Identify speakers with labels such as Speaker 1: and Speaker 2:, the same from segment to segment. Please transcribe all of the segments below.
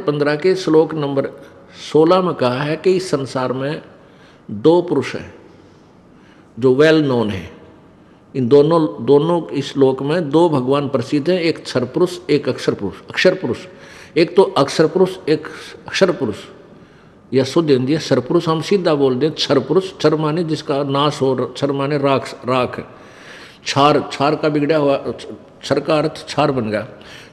Speaker 1: 15 के श्लोक नंबर 16 में कहा है कि इस संसार में दो पुरुष हैं जो वेल नोन है। इन दोनों इस श्लोक में दो भगवान प्रसिद्ध हैं, एक क्षर पुरुष एक अक्षर पुरुष। अक्षर पुरुष एक तो अक्षर पुरुष एक अक्षर पुरुष, या शुद्ध हिंदी क्षर पुरुष हम सीधा बोल दें क्षर पुरुष। क्षर माने जिसका नाश हो, क्षर माने राख। क्षार का बिगड़ा हुआ, क्षर का अर्थ क्षार बन गया।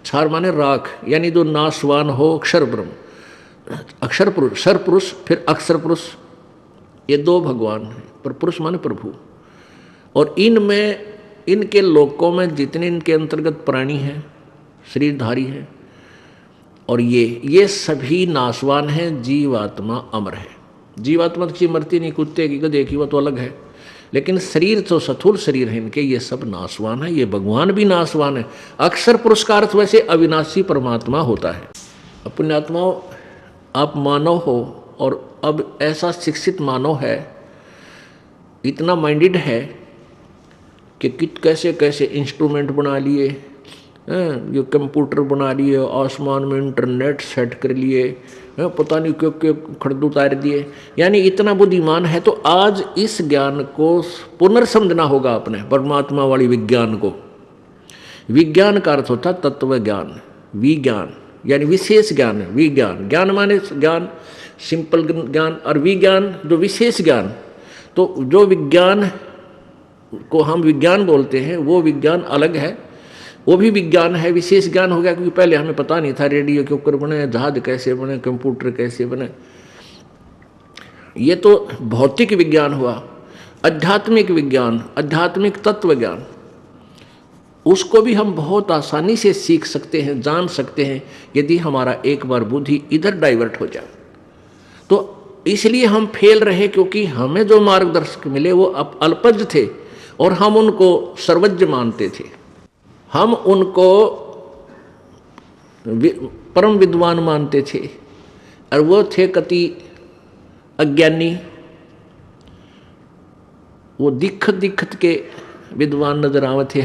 Speaker 1: क्षार माने राख, यानी जो नाशवान हो, अक्षर ब्रह्म। अक्षर पुरुष, क्षर पुरुष, फिर अक्षर पुरुष, ये दो भगवान हैं। पर पुरुष माने प्रभु। और इनमें, इनके लोकों में जितने इनके अंतर्गत प्राणी हैं, शरीरधारी हैं, और ये सभी नाशवान हैं। जीवात्मा अमर है। जीवात्मा की मरती नहीं, कुत्ते की गधे की वो तो अलग है, लेकिन शरीर तो स्थूल शरीर है इनके, ये सब नाशवान है। ये भगवान भी नाशवान है। अक्षर पुरुष का अर्थ वैसे अविनाशी परमात्मा होता है। अपने आत्माओं, आप मानव हो और अब ऐसा शिक्षित मानव है, इतना माइंडेड है कि कैसे कैसे इंस्ट्रूमेंट बना लिए, ये कंप्यूटर बना लिए, आसमान में इंटरनेट सेट कर लिए, पता नहीं क्यों क्यों खड़द उतार दिए। यानी इतना बुद्धिमान है। तो आज इस ज्ञान को पुनर्समझना होगा अपने परमात्मा वाली विज्ञान को। विज्ञान का अर्थ होता तत्व ज्ञान, विज्ञान यानी विशेष ज्ञान। विज्ञान, ज्ञान माने ज्ञान, सिंपल ज्ञान, और विज्ञान जो विशेष ज्ञान। तो जो विज्ञान को हम विज्ञान बोलते हैं वो विज्ञान अलग है, वो भी विज्ञान है, विशेष ज्ञान हो गया। क्योंकि पहले हमें पता नहीं था रेडियो के ऊपर बने, जहाज कैसे बने, कंप्यूटर कैसे बने। ये तो भौतिक विज्ञान हुआ। आध्यात्मिक विज्ञान, आध्यात्मिक तत्व ज्ञान, उसको भी हम बहुत आसानी से सीख सकते हैं, जान सकते हैं, यदि हमारा एक बार बुद्धि इधर डाइवर्ट हो जाए। तो इसलिए हम फेल रहे, क्योंकि हमें जो मार्गदर्शक मिले वो अल्पज्ञ थे और हम उनको सर्वज्ञ मानते थे। हम उनको परम विद्वान मानते थे और वो थे कति अज्ञानी। वो दिखत के विद्वान नजर आवे थे।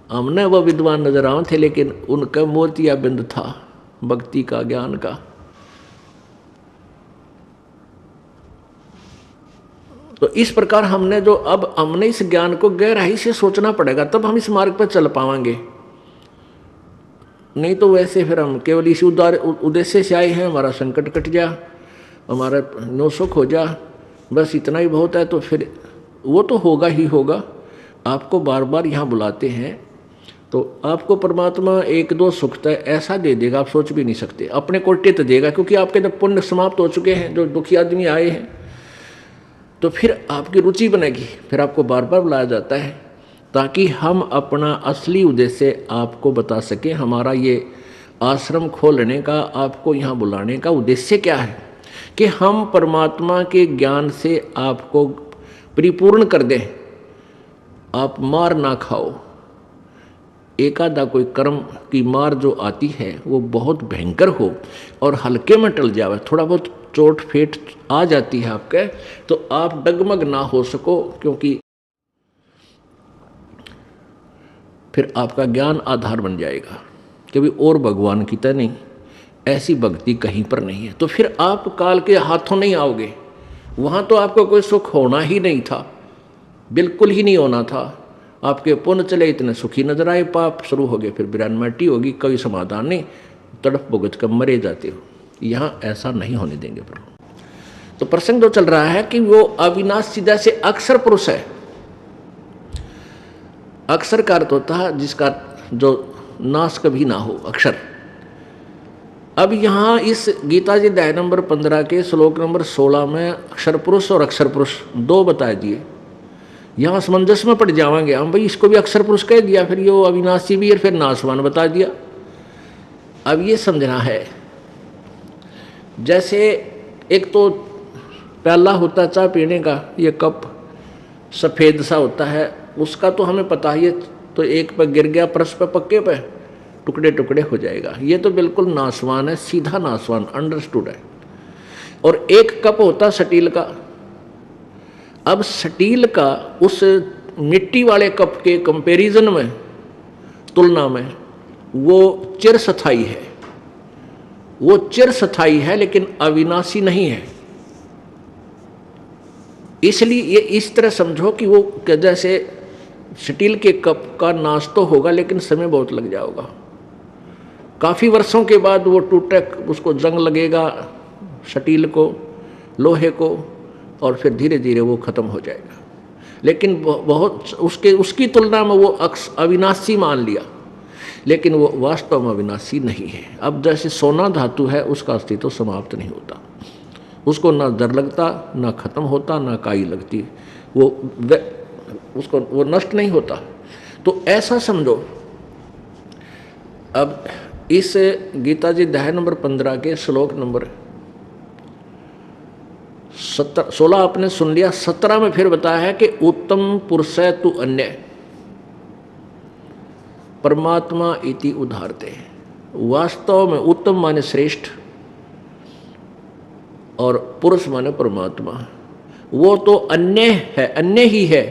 Speaker 1: हमने वो विद्वान नजर आवे थे, लेकिन उनका मोतिया बिंद था भक्ति का, ज्ञान का। तो इस प्रकार हमने इस ज्ञान को गहराई से सोचना पड़ेगा, तब हम इस मार्ग पर चल पाएंगे। नहीं तो वैसे फिर हम केवल इसी उद्देश्य से आए हैं, हमारा संकट कट जा, हमारा नो सुख हो जा, बस इतना ही बहुत है, तो फिर वो तो होगा ही होगा। आपको बार बार यहाँ बुलाते हैं तो आपको परमात्मा एक दो सुख तय ऐसा दे देगा, आप सोच भी नहीं सकते। अपने कोटे तो देगा, क्योंकि आपके जब पुण्य समाप्त हो चुके हैं, जो दुखी आदमी आए हैं, तो फिर आपकी रुचि बनेगी, फिर आपको बार बार बुलाया जाता है, ताकि हम अपना असली उद्देश्य आपको बता सकें। हमारा ये आश्रम खोलने का, आपको यहाँ बुलाने का उद्देश्य क्या है, कि हम परमात्मा के ज्ञान से आपको परिपूर्ण कर दें। आप मार ना खाओ। एकादा कोई कर्म की मार जो आती है वो बहुत भयंकर हो और हल्के में टल जावे, थोड़ा बहुत चोट फेट आ जाती है आपके, तो आप डगमग ना हो सको, क्योंकि फिर आपका ज्ञान आधार बन जाएगा। कभी और भगवान की तरह नहीं, ऐसी भक्ति कहीं पर नहीं है। तो फिर आप काल के हाथों नहीं आओगे। वहाँ तो आपको कोई सुख होना ही नहीं था, बिल्कुल ही नहीं होना था। आपके पुण्य चले, इतने सुखी नजर आए, पाप शुरू हो गए, फिर बिरानमाटी होगी, कोई समाधान नहीं, तड़प भुगत कर मरे जाते हो। यहाँ ऐसा नहीं होने देंगे प्रभु। तो प्रसंग जो चल रहा है कि वो अविनाशी जैसे अक्षर पुरुष है। अक्षर का अर्थ होता है जिसका जो नाश कभी ना हो, अक्षर। अब यहाँ इस गीता जी अध्याय नंबर 15 के श्लोक नंबर 16 में अक्षर पुरुष और अक्षर पुरुष दो बताए दिए। यहाँ असमंजस में पड़ जाएंगे हम, भाई इसको भी अक्षर पुरुष कह दिया, फिर ये अविनाशी भी और फिर नाशवान बता दिया। अब ये समझना है, जैसे एक तो प्याला होता है चाय पीने का, ये कप सफ़ेद सा होता है, उसका तो हमें पता ही है, तो एक पर गिर गया परस पे, पक्के पे टुकड़े टुकड़े हो जाएगा। ये तो बिल्कुल नाशवान है, सीधा नाशवान, अंडरस्टूड है। और एक कप होता स्टील का। अब स्टील का उस मिट्टी वाले कप के कंपैरिजन में, तुलना में, वो चिरस्थायी है। वो चिरस्थायी है लेकिन अविनाशी नहीं है। इसलिए ये इस तरह समझो कि वो जैसे स्टील के कप का नाश तो होगा लेकिन समय बहुत लग जाएगा, काफ़ी वर्षों के बाद वो टूटे, उसको जंग लगेगा स्टील को, लोहे को, और फिर धीरे धीरे वो ख़त्म हो जाएगा। लेकिन बहुत उसकी तुलना में वो अविनाशी मान लिया, लेकिन वो वास्तव में अविनाशी नहीं है। अब जैसे सोना धातु है, उसका अस्तित्व समाप्त नहीं होता, उसको ना दर लगता, ना ख़त्म होता, ना काई लगती, उसको वो नष्ट नहीं होता। तो ऐसा समझो। अब इस गीता जी अध्याय नंबर 15 के श्लोक नंबर 16 आपने सुन लिया। 17 में फिर बताया है कि उत्तम पुरुष तु अन्य परमात्मा इति उदाहरते। वास्तव में उत्तम माने श्रेष्ठ और पुरुष माने परमात्मा, वो तो अन्य है, अन्य ही है।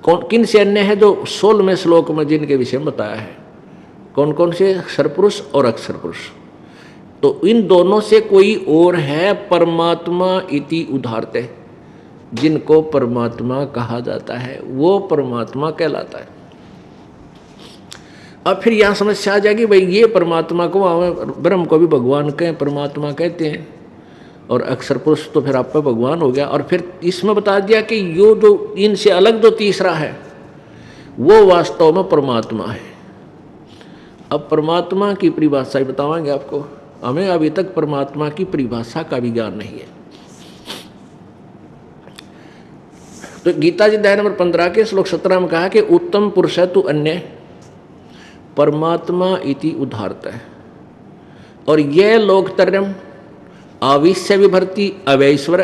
Speaker 1: कौन किन से अन्य है? जो 16वें श्लोक में जिनके विषय में बताया है। कौन कौन से? अक्षर पुरुष और अक्षर पुरुष। तो इन दोनों से कोई और है, परमात्मा इति उदाहरते, जिनको परमात्मा कहा जाता है, वो परमात्मा कहलाता है। अब फिर यहाँ समस्या आ जाएगी, भाई ये परमात्मा को, ब्रह्म को भी भगवान कहें, परमात्मा कहते हैं, और अक्षर पुरुष तो फिर आप पे भगवान हो गया। और फिर इसमें बता दिया कि यो जो इनसे अलग जो तीसरा है वो वास्तव में परमात्मा है। अब परमात्मा की परिभाषा ही बताएंगे आपको। हमें अभी तक परमात्मा की परिभाषा का भी ज्ञान नहीं है। तो गीता जी अध्याय नंबर 15 के श्लोक 17 में कहा कि उत्तम पुरुष तु अन्य परमात्मा इति उदाहरता है। और यह लोकतर्यम आविश्य विभर्ति अवैश्वर,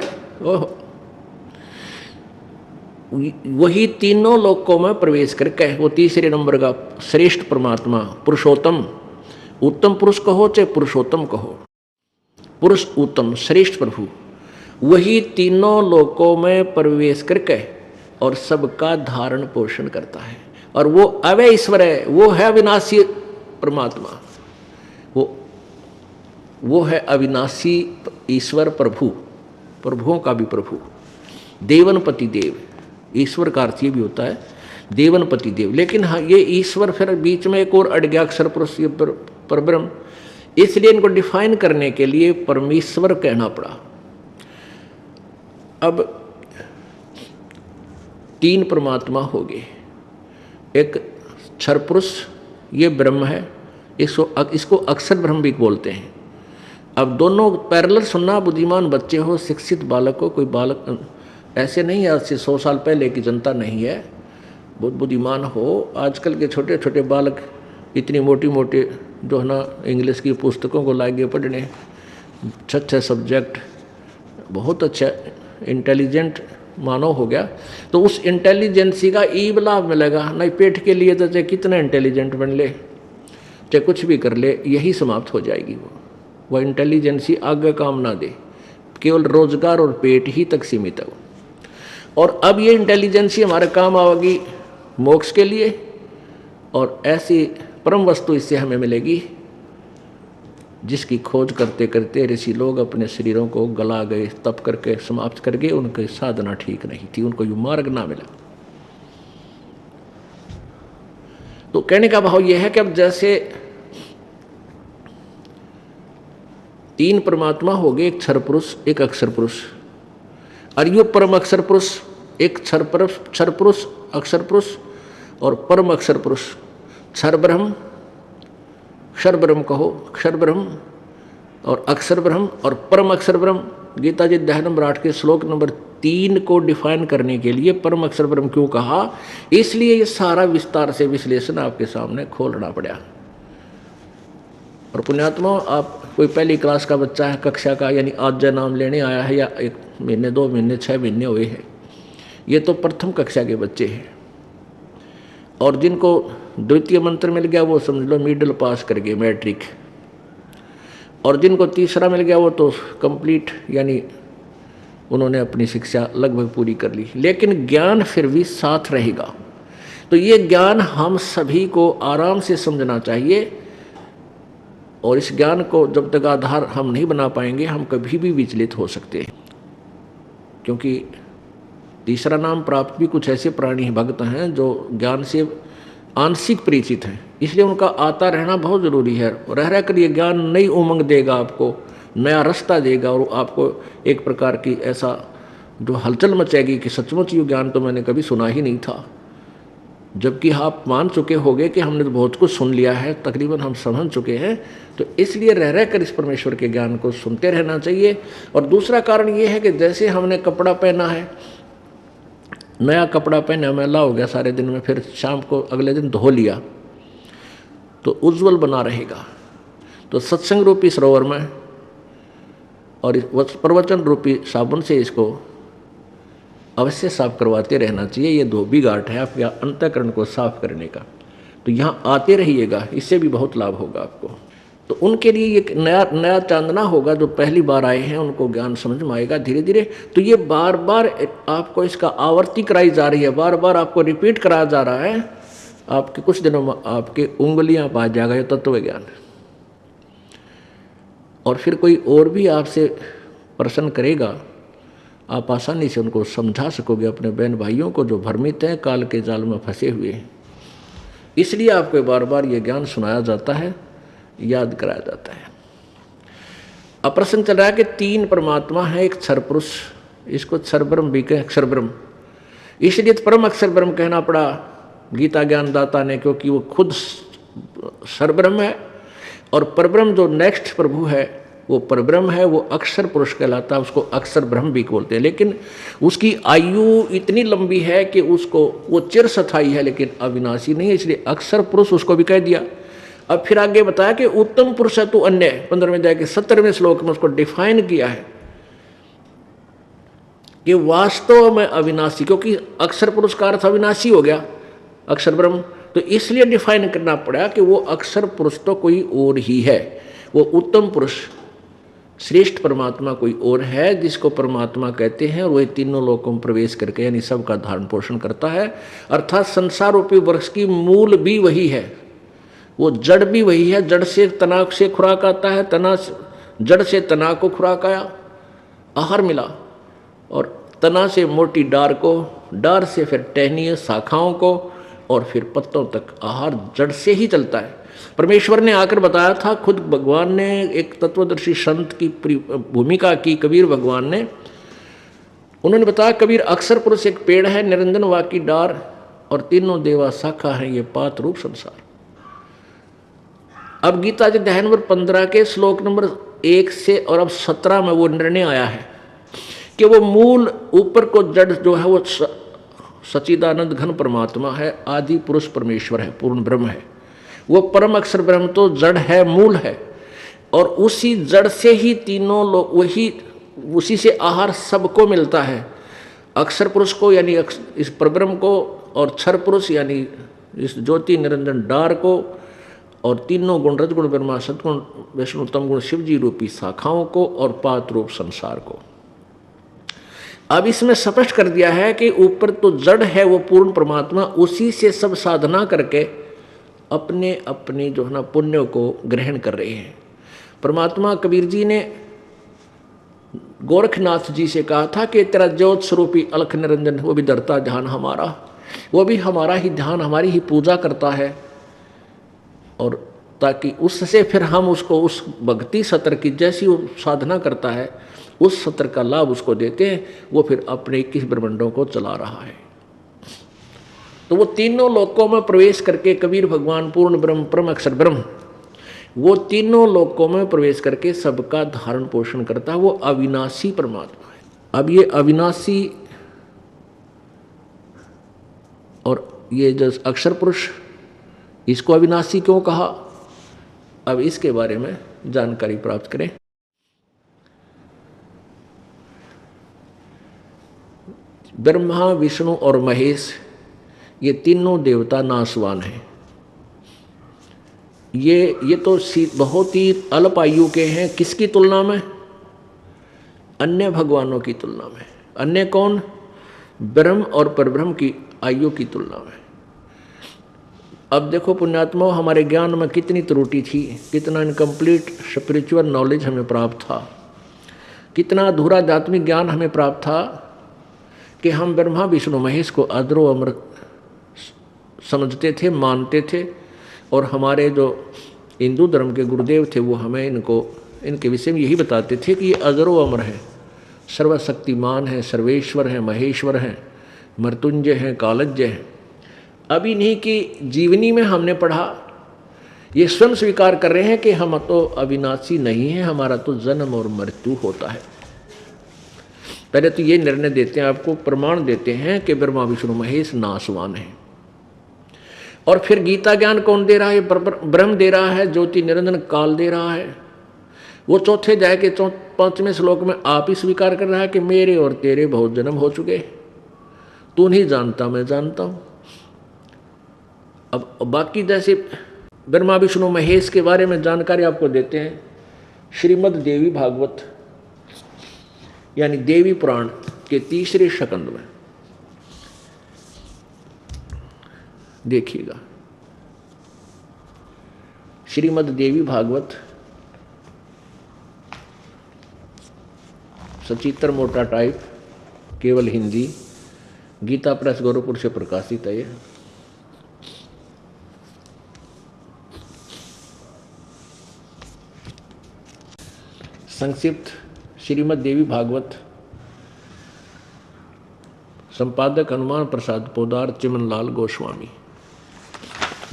Speaker 1: वही तीनों लोकों में प्रवेश करके वो तीसरे नंबर का श्रेष्ठ परमात्मा पुरुषोत्तम, उत्तम पुरुष कहो चाहे पुरुषोत्तम कहो, पुरुष उत्तम श्रेष्ठ प्रभु, वही तीनों लोकों में प्रवेश करके और सबका धारण पोषण करता है। और वो अवय ईश्वर है, वो है अविनाशी परमात्मा, वो है अविनाशी ईश्वर प्रभु, प्रभुओं का भी प्रभु, देवनपति देव। ईश्वर का अर्थ ये भी होता है देवनपति देव। लेकिन हाँ, ये ईश्वर फिर बीच में एक और अड़ गया, अक्षर पुरुष परब्रह्म, इसलिए इनको डिफाइन करने के लिए परमेश्वर कहना पड़ा। अब तीन परमात्मा हो गए, एक क्षर पुरुष ये ब्रह्म है, इसको अक्षर ब्रह्म भी बोलते हैं। अब दोनों पैरेलल सुनना, बुद्धिमान बच्चे हो, शिक्षित बालक हो, कोई बालक ऐसे नहीं है आज से 100 साल पहले की जनता नहीं है, बहुत बुद्धिमान हो। आजकल के छोटे छोटे बालक इतनी मोटी मोटी जो है ना इंग्लिश की पुस्तकों को लाएंगे पढ़ने, अच्छे सब्जेक्ट, बहुत अच्छा इंटेलिजेंट मानव हो गया। तो उस इंटेलिजेंसी का ईब लाभ मिलेगा, नहीं पेट के लिए तो चाहे कितना इंटेलिजेंट बन ले, चाहे कुछ भी कर ले, यही समाप्त हो जाएगी। वो इंटेलिजेंसी आगे काम ना दे, केवल रोजगार और पेट ही तक सीमित है। और अब ये इंटेलिजेंसी हमारे काम आएगी मोक्ष के लिए, और ऐसी परम वस्तु इससे हमें मिलेगी जिसकी खोज करते करते ऋषि लोग अपने शरीरों को गला गए, तप करके समाप्त कर गए। उनकी साधना ठीक नहीं थी, उनको ये मार्ग ना मिला। तो कहने का भाव यह है कि अब जैसे तीन परमात्मा हो गए, एक क्षर पुरुष, एक अक्षर पुरुष, और यो परम अक्षर पुरुष, एक क्षर पुरुष, अक्षर पुरुष और परम अक्षर पुरुष, क्षर ब्रह्म, क्षर ब्रह्म कहो, क्षर ब्रह्म और अक्षर ब्रह्म और परम अक्षर ब्रह्म। गीता जी अध्याय नंबर 8 के श्लोक नंबर 3 को डिफाइन करने के लिए परम अक्षर ब्रह्म क्यों कहा, इसलिए ये सारा विस्तार से विश्लेषण आपके सामने खोलना पड़ा। और पुण्यात्मा, आप कोई पहली क्लास का बच्चा है, कक्षा का, यानी आज नाम लेने आया है, या 1 महीने 2 महीने 6 महीने हुए हैं, ये तो प्रथम कक्षा के बच्चे हैं। और जिनको द्वितीय मंत्र मिल गया वो समझ लो मिडिल पास कर गए, मैट्रिक। और जिनको तीसरा मिल गया वो तो कंप्लीट, यानी उन्होंने अपनी शिक्षा लगभग पूरी कर ली। लेकिन ज्ञान फिर भी साथ रहेगा। तो ये ज्ञान हम सभी को आराम से समझना चाहिए और इस ज्ञान को जब तक आधार हम नहीं बना पाएंगे हम कभी भी विचलित हो सकते हैं। क्योंकि तीसरा नाम प्राप्त भी कुछ ऐसे प्राणी भक्त हैं जो ज्ञान से आंशिक परिचित हैं, इसलिए उनका आता रहना बहुत ज़रूरी है। रह कर ये ज्ञान नई उमंग देगा, आपको नया रास्ता देगा और आपको एक प्रकार की ऐसा जो हलचल मचेगी कि सचमुच ये ज्ञान तो मैंने कभी सुना ही नहीं था। जबकि आप मान चुके होंगे कि हमने तो बहुत कुछ सुन लिया है, तकरीबन हम समझ चुके हैं। तो इसलिए रह कर इस परमेश्वर के ज्ञान को सुनते रहना चाहिए। और दूसरा कारण ये है कि जैसे हमने कपड़ा पहना है, नया कपड़ा पहना, मैला हो गया सारे दिन में, फिर शाम को अगले दिन धो लिया तो उज्जवल बना रहेगा। तो सत्संग रूपी सरोवर में और प्रवचन रूपी साबुन से इसको अवश्य साफ करवाते रहना चाहिए। ये धोबी घाट है आपके अंतःकरण को साफ करने का। तो यहाँ आते रहिएगा, इससे भी बहुत लाभ होगा आपको। तो उनके लिए एक नया चांदना होगा, जो पहली बार आए हैं उनको ज्ञान समझ में आएगा धीरे धीरे। तो ये बार बार आपको इसका आवर्ती कराई जा रही है, बार बार आपको रिपीट कराया जा रहा है। आपके कुछ दिनों में आपके उंगलियां पा जाएगा ये तत्व ज्ञान। और फिर कोई और भी आपसे प्रश्न करेगा, आप आसानी से उनको समझा सकोगे, अपने बहन भाइयों को जो भ्रमित हैं, काल के जाल में फंसे हुए हैं। इसलिए आपको बार बार ये ज्ञान सुनाया जाता है, याद कराया जाता है। अब प्रश्न चल रहा है कि तीन परमात्मा है, एक क्षर पुरुष, इसको क्षर ब्रह्म भी कहें, अक्षर ब्रह्म। इसलिए परम अक्षर ब्रह्म कहना पड़ा गीता ज्ञान दाता ने, क्योंकि वो खुद क्षर ब्रह्म है। और परब्रह्म जो नेक्स्ट प्रभु है वो परब्रह्म है, वो अक्षर पुरुष कहलाता है, उसको अक्षर ब्रह्म भी बोलते हैं। लेकिन उसकी आयु इतनी लंबी है कि उसको वो चिरस्थायी है लेकिन अविनाशी नहीं है, इसलिए अक्षर पुरुष उसको भी कह दिया। अब फिर आगे बताया कि उत्तम पुरुष है तू अन्य, 15वें अध्याय के 17वें श्लोक में उसको डिफाइन किया है कि वास्तव में अविनाशी, क्योंकि अक्षर पुरुष का अर्थ अविनाशी हो गया अक्षर ब्रह्म। तो इसलिए डिफाइन करना पड़ा कि वो अक्षर पुरुष तो कोई और ही है, वो उत्तम पुरुष श्रेष्ठ परमात्मा कोई और है जिसको परमात्मा कहते हैं। और वही तीनों लोकों में प्रवेश करके यानी सबका धारण पोषण करता है। अर्थात संसार रूपी वृक्ष की मूल भी वही है, वो जड़ भी वही है। जड़ से तना से खुराक आता है, जड़ से तना को खुराक आया, आहार मिला, और तना से मोटी डार को, डार से फिर टहनी शाखाओं को, और फिर पत्तों तक आहार जड़ से ही चलता है। परमेश्वर ने आकर बताया था, खुद भगवान ने एक तत्वदर्शी संत की भूमिका की, कबीर भगवान ने। उन्होंने बताया कबीर अक्षर पुरुष एक पेड़ है, निरंजन वा की डार, और तीनों देवा शाखा है ये पात रूप संसार। अब गीता जी अध्याय नंबर 15 के श्लोक नंबर 1 से और अब 17 में वो निर्णय आया है कि वो मूल ऊपर को जड़ जो है वो सच्चिदानंद घन परमात्मा है, आदि पुरुष परमेश्वर है, पूर्ण ब्रह्म है। वो परम अक्षर ब्रह्म तो जड़ है, मूल है, और उसी जड़ से ही तीनों लोग, वही उसी से आहार सबको मिलता है। अक्षर पुरुष को यानी इस परब्रह्म को, और क्षर पुरुष यानी इस ज्योति निरंजन डार को, और तीनों गुण रजगुण ब्रह्मा सतगुण विष्णु तम गुण शिव जी रूपी शाखाओं को, और पात रूप संसार को। अब इसमें स्पष्ट कर दिया है कि ऊपर तो जड़ है वो पूर्ण परमात्मा, उसी से सब साधना करके अपने अपने जो है ना पुण्य को ग्रहण कर रहे हैं। परमात्मा कबीर जी ने गोरखनाथ जी से कहा था कि तेरा ज्योत स्वरूपी अलख निरंजन वो भी धरता ध्यान हमारा, वो भी हमारा ही ध्यान, हमारी ही पूजा करता है, और ताकि उससे फिर हम उसको उस भक्ति सत्र की जैसी वो साधना करता है उस सत्र का लाभ उसको देते हैं, वो फिर अपने 21 ब्रह्मांडों को चला रहा है। तो वो तीनों लोकों में प्रवेश करके कबीर भगवान पूर्ण ब्रह्म परम अक्षर ब्रह्म, वो तीनों लोकों में प्रवेश करके सबका धारण पोषण करता है, वो अविनाशी परमात्मा है। अब ये अविनाशी और ये जो अक्षर पुरुष, इसको अविनाशी क्यों कहा, अब इसके बारे में जानकारी प्राप्त करें। ब्रह्मा विष्णु और महेश ये तीनों देवता नाशवान हैं। ये तो बहुत ही अल्प आयु के हैं, किसकी तुलना में, अन्य भगवानों की तुलना में। अन्य कौन, ब्रह्म और परब्रह्म की आयु की तुलना में। अब देखो पुण्यात्मा, हमारे ज्ञान में कितनी त्रुटि थी, कितना इनकम्प्लीट स्पिरिचुअल नॉलेज हमें प्राप्त था, कितना अधूरा आध्यात्मिक ज्ञान हमें प्राप्त था कि हम ब्रह्मा विष्णु महेश को अजरो अमर समझते थे, मानते थे। और हमारे जो हिंदू धर्म के गुरुदेव थे वो हमें इनके विषय में यही बताते थे कि ये अजरो अमर है, सर्वशक्तिमान है, सर्वेश्वर है, महेश्वर है, मृत्युंजय है, कालज्ञ है। अभी नहीं कि जीवनी में हमने पढ़ा, ये स्वयं स्वीकार कर रहे हैं कि हम तो अविनाशी नहीं हैं, हमारा तो जन्म और मृत्यु होता है। पहले तो ये निर्णय देते हैं, आपको प्रमाण देते हैं कि ब्रह्मा विष्णु महेश नाशवान है। और फिर गीता ज्ञान कौन दे रहा है? ब्रह्म दे रहा है, ज्योति निरंजन काल दे रहा है। वो चौथे अध्याय के 5वें श्लोक में आप ही स्वीकार कर रहा है कि मेरे और तेरे बहुत जन्म हो चुके, तू नहीं जानता मैं जानता हूं। अब बाकी जैसे ब्रह्मा विष्णु महेश के बारे में जानकारी आपको देते हैं श्रीमद् देवी भागवत यानी देवी पुराण के 3रे स्कंद में। देखिएगा, श्रीमद् देवी भागवत सचित्र मोटा टाइप, केवल हिंदी, गीता प्रेस गोरखपुर से प्रकाशित है। संक्षिप्त श्रीमद् देवी भागवत, संपादक हनुमान प्रसाद पोदार, चिमनलाल गोस्वामी।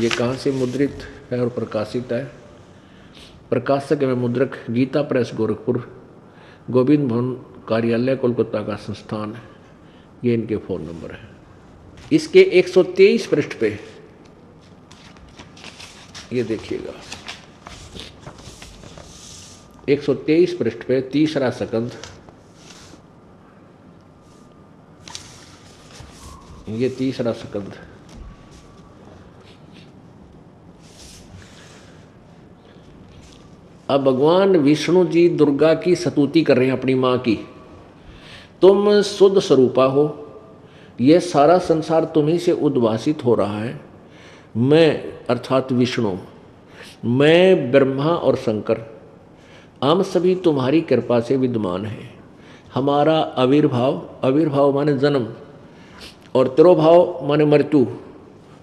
Speaker 1: ये कहाँ से मुद्रित है और प्रकाशित है? प्रकाशक एवं मुद्रक गीता प्रेस गोरखपुर, गोविंद भवन कार्यालय कोलकाता का संस्थान है। ये इनके फ़ोन नंबर है। इसके 123 पृष्ठ पे ये देखिएगा, 123 पृष्ठ पे 3रा स्कंद, ये 3रा स्कंद। अब भगवान विष्णु जी दुर्गा की स्तुति कर रहे हैं अपनी माँ की। तुम शुद्ध स्वरूपा हो, यह सारा संसार तुम्ही से उद्भासित हो रहा है। मैं अर्थात विष्णु, मैं ब्रह्मा और शंकर, हम सभी तुम्हारी कृपा से विद्यमान हैं। हमारा आविर्भाव माने जन्म और तिरोभाव माने मृत्यु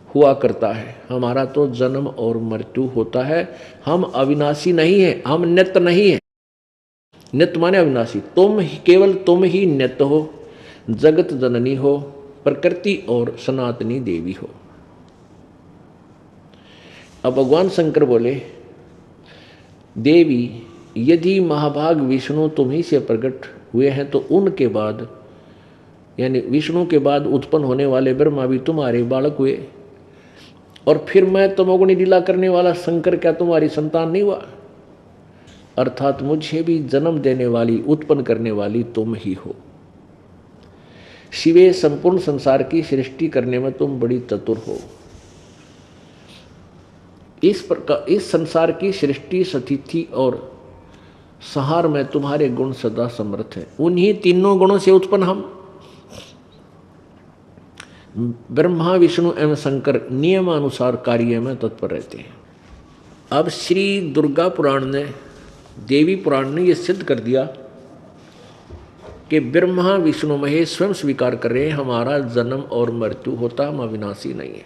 Speaker 1: हुआ करता है। हमारा तो जन्म और मृत्यु होता है। हम अविनाशी नहीं हैं, हम नित्य नहीं हैं। नित्य माने अविनाशी। केवल तुम ही नित्य हो, जगत जननी हो, प्रकृति और सनातनी देवी हो। अब भगवान शंकर बोले, देवी यदि महाभाग विष्णु तुम्ही से प्रकट हुए हैं तो उनके बाद यानी विष्णु के बाद उत्पन्न होने वाले ब्रह्मा भी तुम्हारे बालक हुए। और फिर मैं तमोगुणी लीला करने वाला शंकर क्या तुम्हारी संतान नहीं हुआ? अर्थात मुझे भी जन्म देने वाली, उत्पन्न करने वाली तुम ही हो। शिवे, संपूर्ण संसार की सृष्टि करने में तुम बड़ी चतुर हो। इस प्रकार इस संसार की सृष्टि, स्थिति और संहार में तुम्हारे गुण सदा समर्थ है। उन्हीं तीनों गुणों से उत्पन्न हम ब्रह्मा विष्णु एवं शंकर नियमानुसार कार्य में तत्पर रहते हैं। अब श्री दुर्गा पुराण ने, देवी पुराण ने यह सिद्ध कर दिया कि ब्रह्मा विष्णु महेश स्वयं स्वीकार कर रहे हैं हमारा जन्म और मृत्यु होता, हम अविनाशी नहीं है।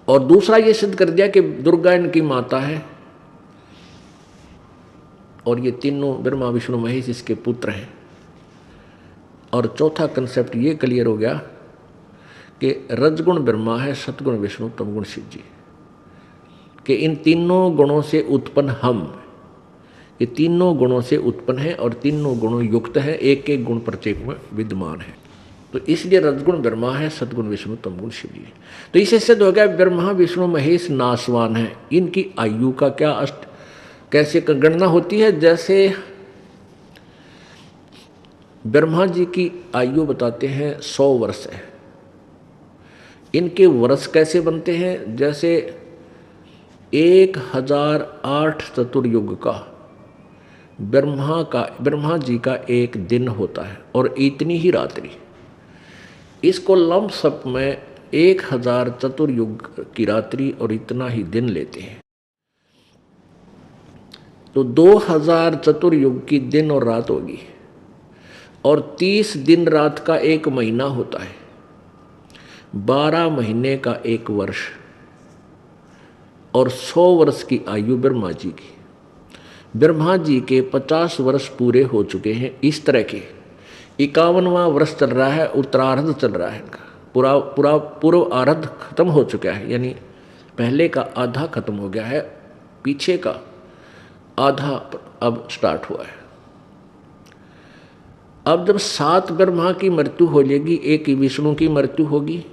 Speaker 1: और दूसरा ये सिद्ध कर दिया कि दुर्गा इनकी माता है और ये तीनों ब्रह्मा विष्णु महेश इसके पुत्र हैं। और चौथा कंसेप्ट ये क्लियर हो गया कि रजगुण ब्रह्मा है, सतगुण विष्णु, तमगुण शिव जी, कि इन तीनों गुणों से उत्पन्न हम, ये तीनों गुणों से उत्पन्न है और तीनों गुणों युक्त है, एक एक गुण प्रत्येक में विद्यमान है। तो इसलिए रजगुण ब्रह्मा है, सतगुण विष्णु, तमगुण शिव जी। तो इससे सिद्ध हो गया ब्रह्मा विष्णु महेश नाशवान है। इनकी आयु का क्या कैसे गणना होती है? जैसे ब्रह्मा जी की आयु बताते हैं 100 वर्ष है। इनके वर्ष कैसे बनते हैं? जैसे 1008 चतुर्युग का ब्रह्मा जी का एक दिन होता है और इतनी ही रात्रि। इसको लंब सप में 1000 चतुर्युग की रात्रि और इतना ही दिन लेते हैं। तो 2000 चतुर्युग की दिन और रात होगी और 30 दिन रात का एक महीना होता है, 12 महीने का एक वर्ष और 100 वर्ष की आयु ब्रह्मा जी की। ब्रह्मा जी के 50 वर्ष पूरे हो चुके हैं। इस तरह के 51वां वर्ष चल रहा है, उत्तरार्ध चल रहा है इनका। पूर्व आर्ध खत्म हो चुका है, यानी पहले का आधा खत्म हो गया है, पीछे का आधा अब स्टार्ट हुआ है। अब जब 7 ब्रह्मा की मृत्यु हो जाएगी, एक विष्णु की मृत्यु होगी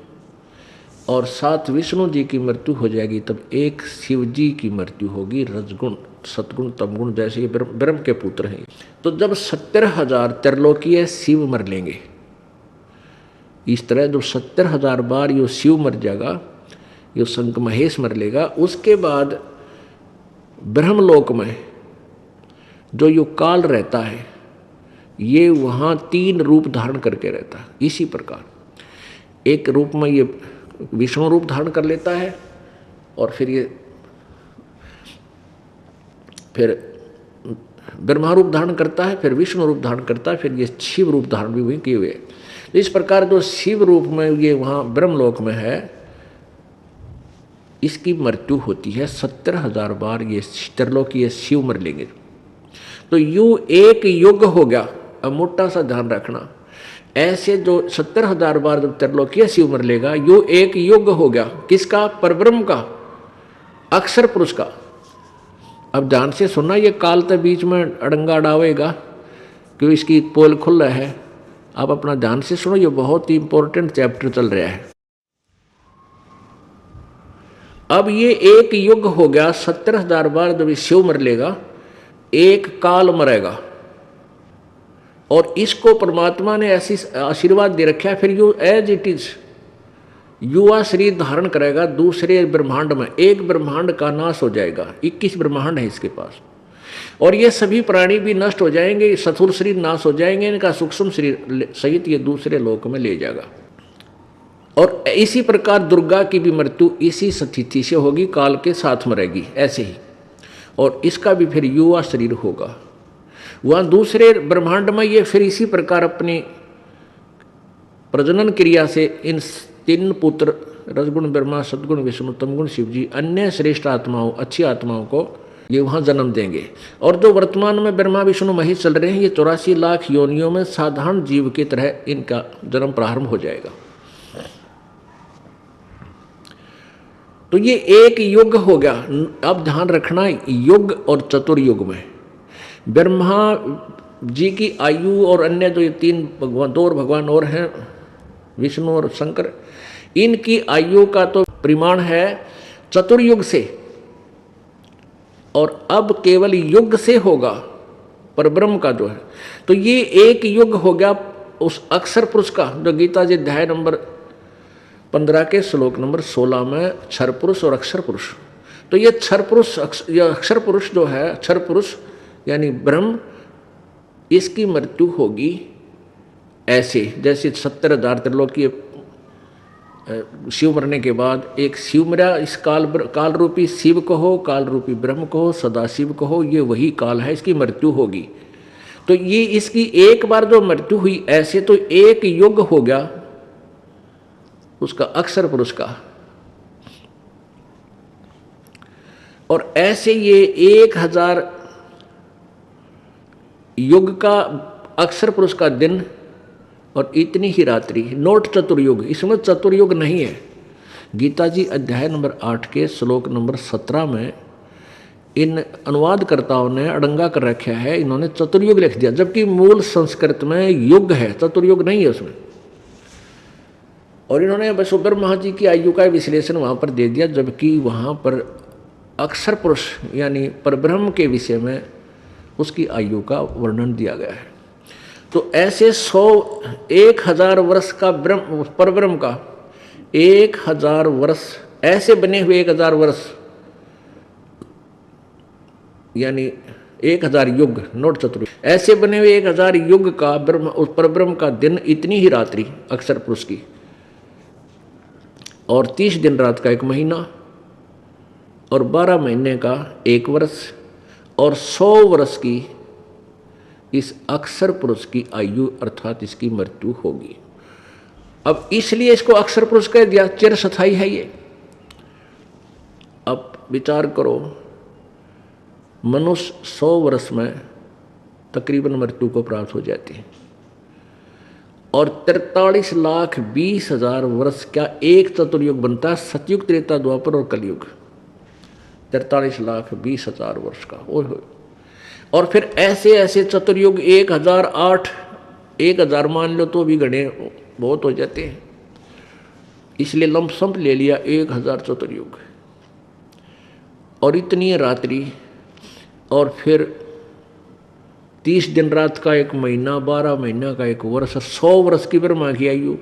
Speaker 1: और 7 विष्णु जी की मृत्यु हो जाएगी, तब एक शिव जी की मृत्यु होगी। रजगुण सतगुण तमगुण जैसे ये ब्रह्म के पुत्र हैं। तो जब 70,000 त्रिलोकीय शिव मर लेंगे, इस तरह जब 70,000 बार यो शिव मर जाएगा, यो शंख महेश मर लेगा, उसके बाद ब्रह्मलोक में जो यो काल रहता है, ये वहाँ 3 रूप धारण करके रहता है। इसी प्रकार एक रूप में ये विष्णु रूप धारण कर लेता है और फिर ब्रह्मा रूप धारण करता है, फिर विष्णु रूप धारण करता है, फिर ये शिव रूप धारण भी हुए किए हुए। इस प्रकार जो शिव रूप में ये वहाँ ब्रह्मलोक में है, इसकी मृत्यु होती है 70,000 बार। ये त्रिलोकीय शिव मर लेंगे तो यूं एक युग हो गया। अब मोटा सा ध्यान रखना, ऐसे जो 70,000 बार जब त्रिलोकीय शिव मर लेगा, यूं एक युग हो गया। किसका? परब्रह्म का, अक्षर पुरुष का। अब ध्यान से सुनना, ये काल तो बीच में अड़ंगा डावेगा क्यों, इसकी पोल खुल रहा है। आप अपना ध्यान से सुनो, ये बहुत ही इंपॉर्टेंट चैप्टर चल रहा है। अब ये एक युग हो गया, 70,000 बार जब शिव मर लेगा, एक काल मरेगा और इसको परमात्मा ने ऐसी आशीर्वाद दे रखा है। फिर यू एज इट इज युवा शरीर धारण करेगा दूसरे ब्रह्मांड में। एक ब्रह्मांड का नाश हो जाएगा, 21 ब्रह्मांड है इसके पास, और ये सभी प्राणी भी नष्ट हो जाएंगे, स्थूल शरीर नाश हो जाएंगे, इनका सूक्ष्म शरीर सहित ये दूसरे लोक में ले जाएगा। और इसी प्रकार दुर्गा की भी मृत्यु इसी स्थिति से होगी, काल के साथ मरेगी ऐसे ही, और इसका भी फिर युवा शरीर होगा। वहाँ दूसरे ब्रह्मांड में ये फिर इसी प्रकार अपनी प्रजनन क्रिया से इन 3 पुत्र रजगुण ब्रह्मा, सद्गुण विष्णु, तमगुण शिव जी, अन्य श्रेष्ठ आत्माओं, अच्छी आत्माओं को ये वहाँ जन्म देंगे। और जो वर्तमान में ब्रह्मा विष्णु महेश चल रहे हैं, ये 84 लाख योनियों में साधारण जीव की तरह इनका जन्म प्रारंभ हो जाएगा। तो ये एक युग हो गया। अब ध्यान रखना, युग और चतुर्युग में ब्रह्मा जी की आयु और अन्य जो ये 3 भगवान, 2 भगवान और हैं, विष्णु और शंकर, इनकी आयु का तो परिमाण है चतुर्युग से, और अब केवल युग से होगा परब्रह्म का जो है। तो ये एक युग हो गया उस अक्षर पुरुष का, जो गीता जी अध्याय नंबर 15 के श्लोक नंबर 16 में क्षर पुरुष और अक्षर पुरुष। तो ये क्षर पुरुष, यह अक्षर पुरुष जो है, क्षर पुरुष यानी ब्रह्म, इसकी मृत्यु होगी ऐसे जैसे 70,000 त्रिलोकीय शिव मरने के बाद एक शिव मरा। इस काल रूपी शिव को हो, काल रूपी ब्रह्म को हो, सदाशिव को हो, ये वही काल है, इसकी मृत्यु होगी। तो ये इसकी एक बार जो मृत्यु हुई, ऐसे तो एक युग हो गया उसका अक्षर पुरुष का, और ऐसे ये 1000 युग का अक्षर पुरुष का दिन और इतनी ही रात्रि। नोट चतुर्युग, इसमें चतुर्युग नहीं है। गीता जी अध्याय नंबर 8 के श्लोक नंबर 17 में इन अनुवादकर्ताओं ने अड़ंगा कर रखा है, इन्होंने चतुर्युग लिख दिया, जबकि मूल संस्कृत में युग है, चतुर्युग नहीं है उसमें। और इन्होंने बस ब्रह्मा जी की आयु का विश्लेषण वहाँ पर दे दिया, जबकि वहाँ पर अक्षर पुरुष यानी परब्रह्म के विषय में उसकी आयु का वर्णन दिया गया है। तो ऐसे 1000 वर्ष का ब्रह्म, परब्रह्म का 1000 वर्ष, ऐसे बने हुए 1000 वर्ष यानी 1000 युग, नोट चतुर्युग, ऐसे बने हुए 1000 युग का ब्रह्म, उस परब्रह्म का दिन इतनी ही रात्रि अक्षर पुरुष की, और 30 दिन रात का 1 महीना, और 12 महीने का 1 वर्ष, और 100 वर्ष की इस अक्षर पुरुष की आयु अर्थात इसकी मृत्यु होगी। अब इसलिए इसको अक्षर पुरुष कह दिया, चिरस्थायी है ये। अब विचार करो, मनुष्य 100 वर्ष में तकरीबन मृत्यु को प्राप्त हो जाती है, और 43,20,000 वर्ष का एक चतुर्युग बनता है, सतयुग, त्रेता, द्वापर और कलयुग। 43,20,000 वर्ष का, ओह। और फिर ऐसे ऐसे चतुर्युग 1008, 1000 मान लो तो भी गणे बहुत हो जाते हैं, इसलिए लंपसम ले लिया 1000 चतुर्युग, और इतनी रात्रि, और फिर 30 दिन रात का 1 महीना, 12 महीना का 1 वर्ष, 100 वर्ष की ब्रह्मा की आयु,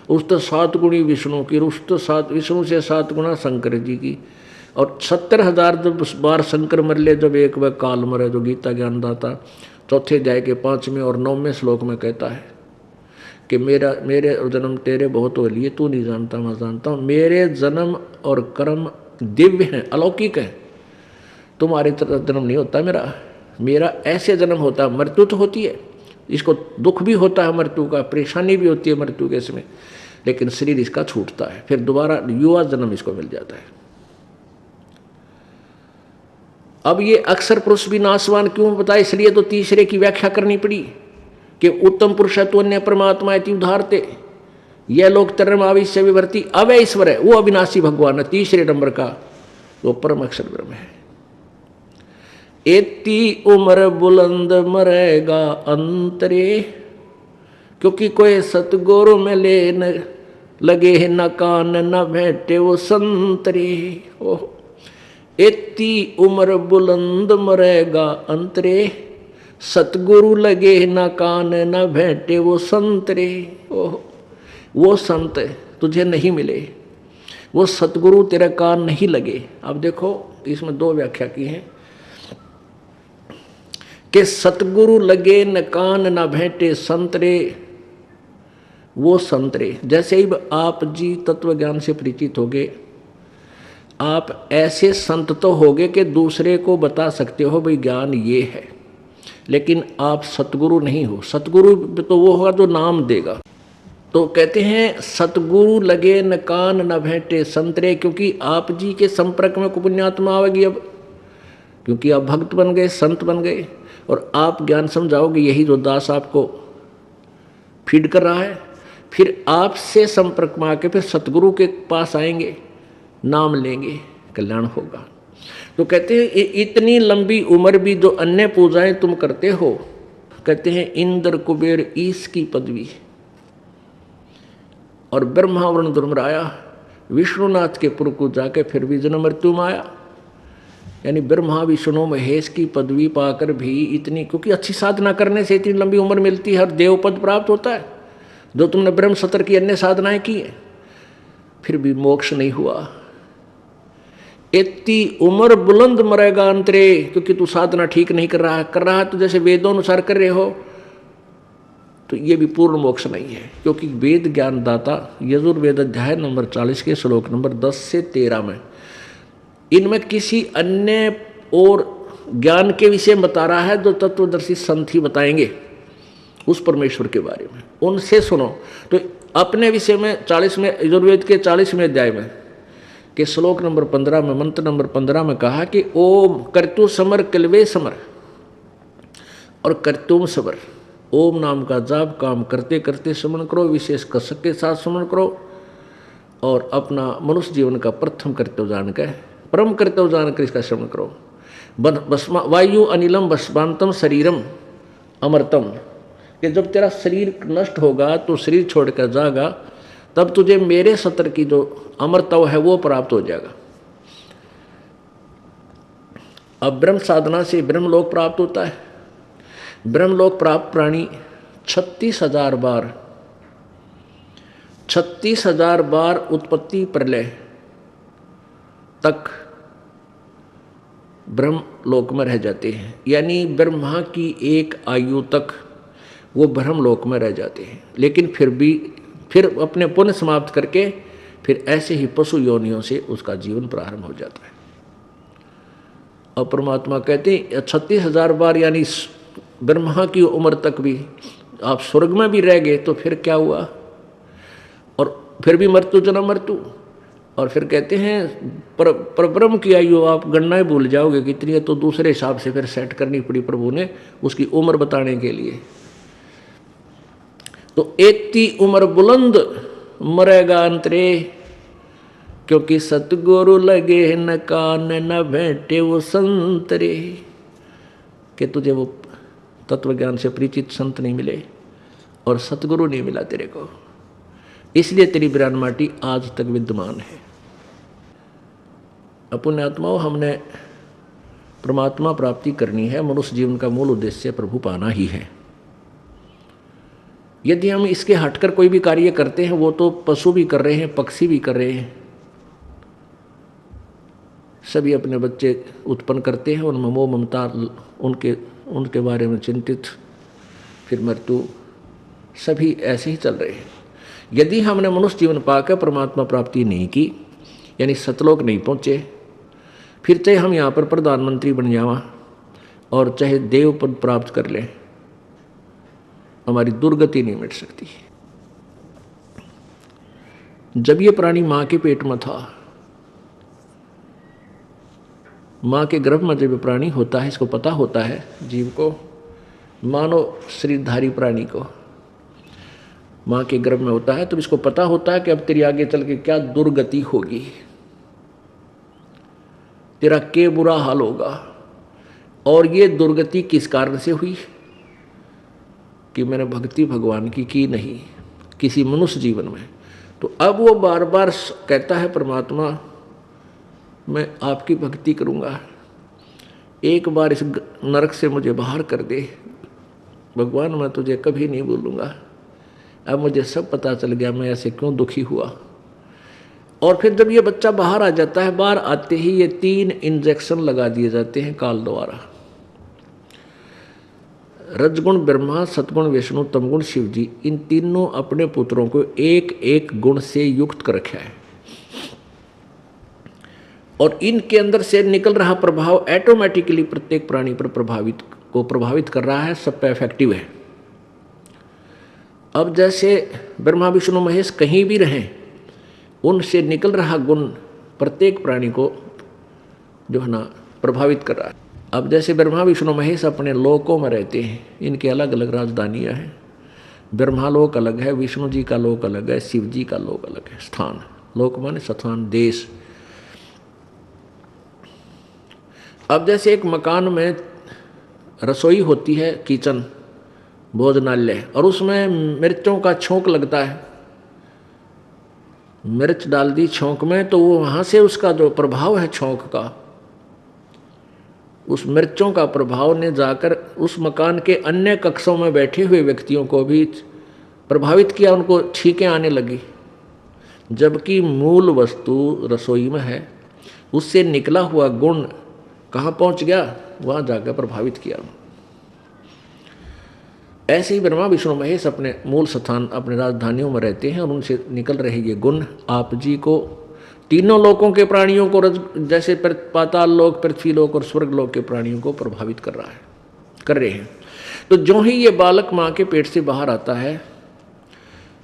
Speaker 1: उस तो 7 गुणी विष्णु की, उस तो 7 विष्णु से 7 गुना शंकर जी की, और 70,000 जब बार शंकर मर ले, जब एक वह काल मरे, जो गीता ज्ञानदाता चौथे अध्याय के 5वें और 9वें श्लोक में कहता है कि मेरे जन्म तेरे बहुत हो लिए, तू नहीं जानता मैं जानता हूँ, मेरे जन्म और कर्म दिव्य हैं, अलौकिक हैं, तुम्हारे तरह जन्म नहीं होता मेरा ऐसे जन्म होता है। मृत्यु तो होती है, इसको दुख भी होता है मृत्यु का, परेशानी भी होती है मृत्यु के समय, लेकिन शरीर इसका छूटता है, फिर दोबारा युवा जन्म इसको मिल जाता है। अब ये अक्षर पुरुष भी नाशवान क्यों बताया, इसलिए तो तीसरे की व्याख्या करनी पड़ी कि उत्तम पुरुष है तो अन्य परमात्मा इति उदाहरते, यह लोग तरम आविश्य विवर्ती अवय ईश्वर है, वो अविनाशी भगवान है, तीसरे नंबर का वो परम अक्षर ब्रह्म है। एती उम्र बुलंद मरेगा अंतरे, क्योंकि कोई सतगुरु में ले न लगे न कान न भेंटे वो संतरे। ओह, एती उम्र बुलंद मरेगा अंतरे, सतगुरु लगे न कान न भेंटे वो संतरे। ओह, वो संत तुझे नहीं मिले, वो सतगुरु तेरे कान नहीं लगे। अब देखो इसमें 2 व्याख्या की है कि सतगुरु लगे न कान न भेंटे संतरे, वो संतरे। जैसे ही आप जी तत्व ज्ञान से परिचित होगे, आप ऐसे संत तो होगे कि दूसरे को बता सकते हो भाई ज्ञान ये है, लेकिन आप सतगुरु नहीं हो। सतगुरु तो वो होगा जो नाम देगा। तो कहते हैं सतगुरु लगे न कान न भेंटे संतरे, क्योंकि आप जी के संपर्क में पुण्यात्मा आवेगी अब, क्योंकि आप भक्त बन गए, संत बन गए, और आप ज्ञान समझाओगे, यही जो दास आपको फीड कर रहा है। फिर आपसे संपर्क में आके फिर सतगुरु के पास आएंगे, नाम लेंगे, कल्याण होगा। तो कहते हैं इतनी लंबी उम्र भी जो अन्य पूजाएं तुम करते हो, कहते हैं इंद्र कुबेर ईश की पदवी, और ब्रह्मा वरुण धर्मराया विष्णुनाथ के पुर को जाके फिर भी जन्म मृत्यु में आया। यानी ब्रह्मा विष्णु महेश की पदवी पाकर भी इतनी, क्योंकि अच्छी साधना करने से इतनी लंबी उम्र मिलती है और देवपद प्राप्त होता है। जो तुमने ब्रह्म सत्र की अन्य साधनाएं की है, फिर भी मोक्ष नहीं हुआ। इतनी उम्र बुलंद मरेगा अंतरे, क्योंकि तू साधना ठीक नहीं कर रहा है तो जैसे वेदों अनुसार कर रहे हो, तो ये भी पूर्ण मोक्ष नहीं है। क्योंकि वेद ज्ञान दाता यजुर्वेद अध्याय नंबर 40 के श्लोक नंबर 10 से 13 में इनमें किसी अन्य और ज्ञान के विषय बता रहा है जो तत्वदर्शी संत ही बताएंगे उस परमेश्वर के बारे में, उनसे सुनो। तो अपने विषय में 40 में यजुर्वेद के 40वें अध्याय में के श्लोक नंबर 15 में, मंत्र नंबर 15 में कहा कि ओम कर्तु समर कलवे समर, और कर्तुम समर, ओम नाम का जाप काम करते करते स्मरण करो, विशेष कसक के साथ स्मरण करो, और अपना मनुष्य जीवन का प्रथम कर्तव्य जानकर, परम कर्तव्य जानकर इसका श्रवण करो। भस्मा वायु अनिलम भस्मांतम शरीरम अमृतम, कि जब तेरा शरीर नष्ट होगा तो शरीर छोड़कर जाएगा, तब तुझे मेरे सत्र की जो अमरत्व है वो प्राप्त हो जाएगा। अब ब्रह्म साधना से ब्रह्मलोक प्राप्त होता है। ब्रह्मलोक प्राप्त प्राणी 36,000 बार 36,000 बार उत्पत्ति प्रलय तक ब्रह्म लोक में रह जाते हैं, यानी ब्रह्मा की एक आयु तक वो ब्रह्म लोक में रह जाते हैं, लेकिन फिर अपने पुण्य समाप्त करके फिर ऐसे ही पशु योनियों से उसका जीवन प्रारंभ हो जाता है। और परमात्मा कहते हैं 36,000 बार, यानी ब्रह्मा की उम्र तक भी आप स्वर्ग में भी रह गए तो फिर क्या हुआ, और फिर भी मृत्यु जन्म मृत्यु। और फिर कहते हैं पर ब्रह्म की आयु आप गणना ही भूल जाओगे कितनी है, तो दूसरे हिसाब से फिर सेट करनी पड़ी प्रभु ने उसकी उम्र बताने के लिए। तो एती उम्र बुलंद मरेगा अंतरे, क्योंकि सतगुरु लगे न कान न बैठे वो संतरे, कि तुझे वो तत्व ज्ञान से परिचित संत नहीं मिले और सतगुरु नहीं मिला तेरे को, इसलिए तेरी बिरान माटी आज तक विद्यमान है। अपने आत्माओं, हमने परमात्मा प्राप्ति करनी है, मनुष्य जीवन का मूल उद्देश्य प्रभु पाना ही है। यदि हम इसके हटकर कोई भी कार्य करते हैं, वो तो पशु भी कर रहे हैं, पक्षी भी कर रहे हैं, सभी अपने बच्चे उत्पन्न करते हैं, उनमें मोह ममता, उनके बारे में चिंतित, फिर मृत्यु, सभी ऐसे ही चल रहे हैं। यदि हमने मनुष्य जीवन पाकर परमात्मा प्राप्ति नहीं की, यानी सतलोक नहीं पहुँचे, फिर चाहे हम यहाँ पर प्रधानमंत्री बन जावा और चाहे देव पद प्राप्त कर लें, हमारी दुर्गति नहीं मिट सकती। जब ये प्राणी माँ के पेट में था, माँ के गर्भ में जब प्राणी होता है, इसको पता होता है जीव को, मानो शरीरधारी प्राणी को माँ के गर्भ में होता है, तो इसको पता होता है कि अब तेरी आगे चल के क्या दुर्गति होगी, तेरा क्या बुरा हाल होगा। और ये दुर्गति किस कारण से हुई कि मैंने भक्ति भगवान की नहीं किसी मनुष्य जीवन में। तो अब वो बार बार कहता है परमात्मा मैं आपकी भक्ति करूँगा, एक बार इस नरक से मुझे बाहर कर दे भगवान, मैं तुझे कभी नहीं भूलूंगा। अब मुझे सब पता चल गया मैं ऐसे क्यों दुखी हुआ। और फिर जब ये बच्चा बाहर आ जाता है, बाहर आते ही ये 3 इंजेक्शन लगा दिए जाते हैं काल द्वारा। रजगुण ब्रह्मा, सतगुण विष्णु, तमगुण शिव जी, इन तीनों अपने पुत्रों को एक एक गुण से युक्त कर रखा है, और इनके अंदर से निकल रहा प्रभाव ऑटोमेटिकली प्रत्येक प्राणी पर प्रभावित कर रहा है, सब पे इफेक्टिव है। अब जैसे ब्रह्मा विष्णु महेश कहीं भी रहें, उनसे निकल रहा गुण प्रत्येक प्राणी को जो है ना प्रभावित कर रहा है। अब जैसे ब्रह्मा विष्णु महेश अपने लोकों में रहते हैं, इनके अलग अलग राजधानियाँ हैं, ब्रह्मा लोक अलग है, विष्णु जी का लोक अलग है, शिव जी का लोक अलग है। स्थान, लोक माने स्थान, देश। अब जैसे एक मकान में रसोई होती है, किचन, भोजनालय, और उसमें मिर्चों का छौंक लगता है, मिर्च डाल दी छौंक में, तो वो वहाँ से उसका जो प्रभाव है छौंक का, उस मिर्चों का प्रभाव ने जाकर उस मकान के अन्य कक्षों में बैठे हुए व्यक्तियों को भी प्रभावित किया, उनको छींकें आने लगी। जबकि मूल वस्तु रसोई में है, उससे निकला हुआ गुण कहाँ पहुँच गया, वहाँ जाकर प्रभावित किया। ऐसे ही ब्रह्मा विष्णु महेश अपने मूल स्थान, अपने राजधानियों में रहते हैं, और उनसे निकल रहे ये गुण आप जी को, तीनों लोकों के प्राणियों को, जैसे पाताल लोक, पृथ्वी लोक और स्वर्ग लोक के प्राणियों को प्रभावित कर रहे हैं। तो जो ही ये बालक माँ के पेट से बाहर आता है,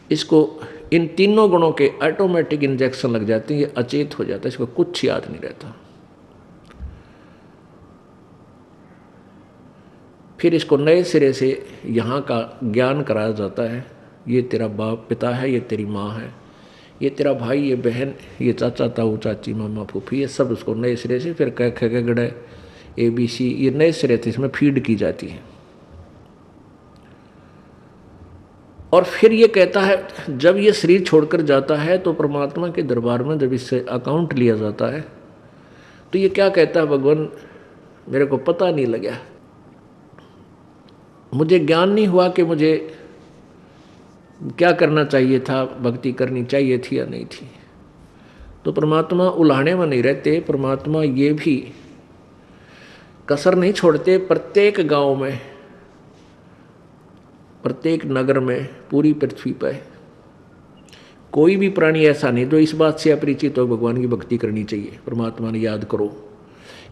Speaker 1: इसको इन तीनों गुणों के ऑटोमेटिक इंजेक्शन लग जाते हैं, ये अचेत हो जाता है, इसको कुछ याद नहीं रहता। फिर इसको नए सिरे से यहाँ का ज्ञान कराया जाता है, ये तेरा बाप पिता है, ये तेरी माँ है, ये तेरा भाई, ये बहन, ये चाचा ताऊ चाची मामा फूफी, ये सब उसको नए सिरे से फिर क ख ग घ ABC, ये नए सिरे से इसमें फीड की जाती है। और फिर ये कहता है जब ये शरीर छोड़कर जाता है तो परमात्मा के दरबार में जब इससे अकाउंट लिया जाता है, तो ये क्या कहता है, भगवान मेरे को पता नहीं लगा, मुझे ज्ञान नहीं हुआ कि मुझे क्या करना चाहिए था, भक्ति करनी चाहिए थी या नहीं थी। तो परमात्मा उलाहने में नहीं रहते, परमात्मा ये भी कसर नहीं छोड़ते। प्रत्येक गांव में, प्रत्येक नगर में, पूरी पृथ्वी पर कोई भी प्राणी ऐसा नहीं जो इस बात से अपरिचित हो भगवान की भक्ति करनी चाहिए, परमात्मा ने याद करो।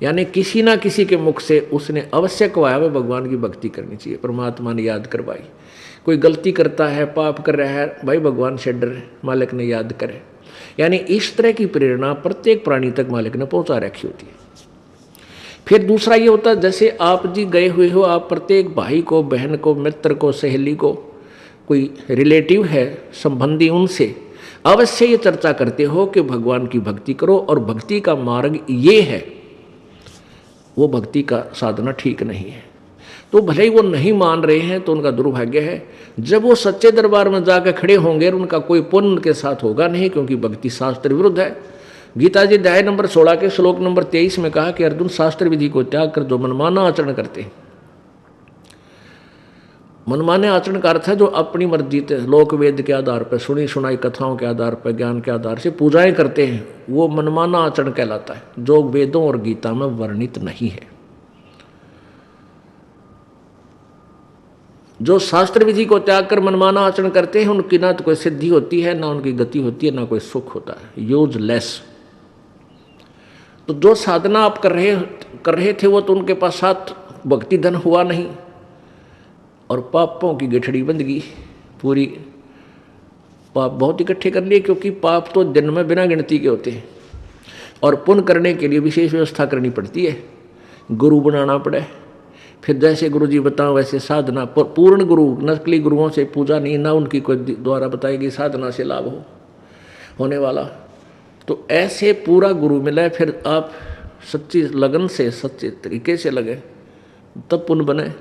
Speaker 1: यानी किसी ना किसी के मुख से उसने अवश्य कहा है भगवान की भक्ति करनी चाहिए, परमात्मा ने याद करवाई। कोई गलती करता है, पाप कर रहा है, भाई भगवान से डर, मालिक ने याद करे। यानी इस तरह की प्रेरणा प्रत्येक प्राणी तक मालिक ने पहुंचा रखी होती है। फिर दूसरा ये होता है, जैसे आप जी गए हुए हो, आप प्रत्येक भाई को, बहन को, मित्र को, सहेली को, कोई रिलेटिव है, संबंधी, उनसे अवश्य ये चर्चा करते हो कि भगवान की भक्ति करो और भक्ति का मार्ग ये है। वो भक्ति का साधना ठीक नहीं है। तो भले ही वो नहीं मान रहे हैं तो उनका दुर्भाग्य है। जब वो सच्चे दरबार में जाकर खड़े होंगे उनका कोई पुण्य उनके साथ होगा नहीं, क्योंकि भक्ति शास्त्र विरुद्ध है। गीता जी अध्याय नंबर 16 के श्लोक नंबर 23 में कहा कि अर्जुन, शास्त्र विधि को त्याग कर जो मनमाना आचरण करते हैं। मनमाने आचरण का अर्थ है जो अपनी मर्जी से लोक वेद के आधार पर, सुनी सुनाई कथाओं के आधार पर, ज्ञान के आधार से पूजाएं करते हैं, वो मनमाना आचरण कहलाता है, जो वेदों और गीता में वर्णित नहीं है। जो शास्त्र विधि को त्याग कर मनमाना आचरण करते हैं उनकी ना तो कोई सिद्धि होती है, ना उनकी गति होती है, ना कोई सुख होता है, यूजलेस। तो जो साधना आप कर रहे थे वो तो उनके पास साथ भक्ति धन हुआ नहीं और पापों की गठड़ी बंध गई पूरी। पाप बहुत इकट्ठे कर लिए, क्योंकि पाप तो दिन में बिना गिनती के होते हैं और पुण्य करने के लिए विशेष व्यवस्था करनी पड़ती है, गुरु बनाना पड़े। फिर जैसे गुरु जी बताओ वैसे साधना, पूर्ण गुरु, नकली गुरुओं से पूजा नहीं, ना उनकी कोई द्वारा बताई गई साधना से लाभ होने वाला। तो ऐसे पूरा गुरु मिले, फिर आप सच्ची लगन से, सच्चे तरीके से लगे, तब पुण्य बने।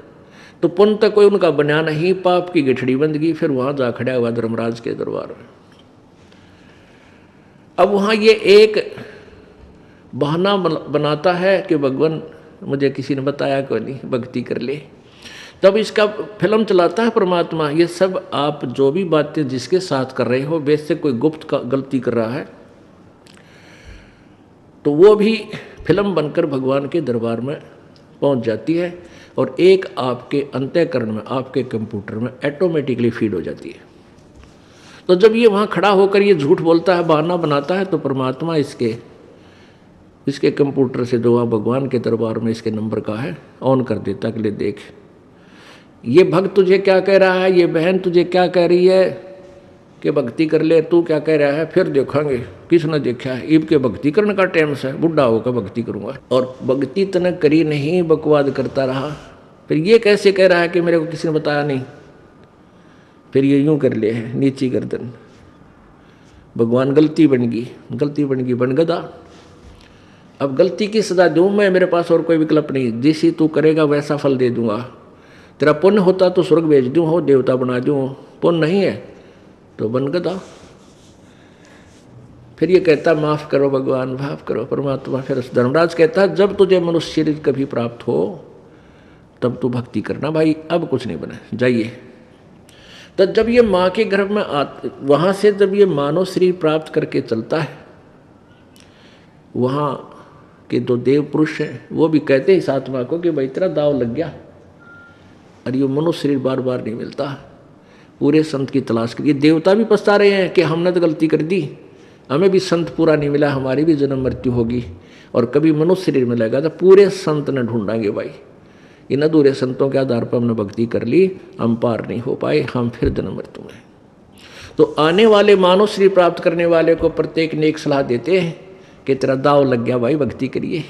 Speaker 1: तो पुण्य तक कोई उनका बना नहीं, पाप की गठड़ी बंद गई। फिर वहां जा खड़ा हुआ धर्मराज के दरबार में। अब वहां ये एक बहाना बनाता है कि भगवान मुझे किसी ने बताया कोई नहीं, भक्ति कर ले। तब इसका फिल्म चलाता है परमात्मा। ये सब आप जो भी बातें जिसके साथ कर रहे हो, वैसे कोई गुप्त का गलती कर रहा है तो वो भी फिल्म बनकर भगवान के दरबार में पहुंच जाती है और एक आपके अंतःकरण में, आपके कंप्यूटर में ऑटोमेटिकली फीड हो जाती है। तो जब ये वहाँ खड़ा होकर ये झूठ बोलता है, बहाना बनाता है, तो परमात्मा इसके कंप्यूटर से जो वहाँ भगवान के दरबार में इसके नंबर का है ऑन कर देता कि ले देख, ये भक्त तुझे क्या कह रहा है, ये बहन तुझे क्या कह रही है कि भक्ति कर ले, तू क्या कह रहा है, फिर देखेंगे। किसने देखा है, ईब के भक्ति करने का टाइम से, बुढ़ा होकर भक्ति करूँगा। और भक्ति तने करी नहीं, बकवाद करता रहा। फिर ये कैसे कह रहा है कि मेरे को किसी ने बताया नहीं। फिर ये यूँ कर ले है, नीची गर्दन। भगवान गलती बन गई, बन गदा। अब गलती की सजा दूँ मैं, मेरे पास और कोई विकल्प नहीं। जिसे तू करेगा वैसा फल दे दूंगा। तेरा पुण्य होता तो स्वर्ग भेज दूँ, हो देवता बना दूँ, पुण्य नहीं है तो बन गदा। फिर ये कहता माफ़ करो भगवान, माफ़ करो परमात्मा। फिर धर्मराज कहता है जब तुझे मनुष्य शरीर कभी प्राप्त हो तब तू भक्ति करना भाई, अब कुछ नहीं बना, जाइए। तो जब ये माँ के गर्भ में वहाँ से जब ये मानव शरीर प्राप्त करके चलता है, वहाँ के जो देव पुरुष हैं वो भी कहते हैं इस आत्मा को कि भाई तेरा दाव लग गया, और ये मनुष्य शरीर बार बार नहीं मिलता। पूरे संत की तलाश करिए। देवता भी पछता रहे हैं कि हमने तो गलती कर दी, हमें भी संत पूरा नहीं मिला, हमारी भी जन्म मृत्यु होगी और कभी मनुष्य शरीर मिलेगा तो पूरे संत ने ढूंढांगे भाई। इन अधूरे संतों के आधार पर हमने भक्ति कर ली, हम पार नहीं हो पाए, हम फिर जन्म मृत्यु में। तो आने वाले मानव शरीर प्राप्त करने वाले को प्रत्येक ने एक सलाह देते हैं कि तेरा दाव लग गया भाई, भक्ति करिए,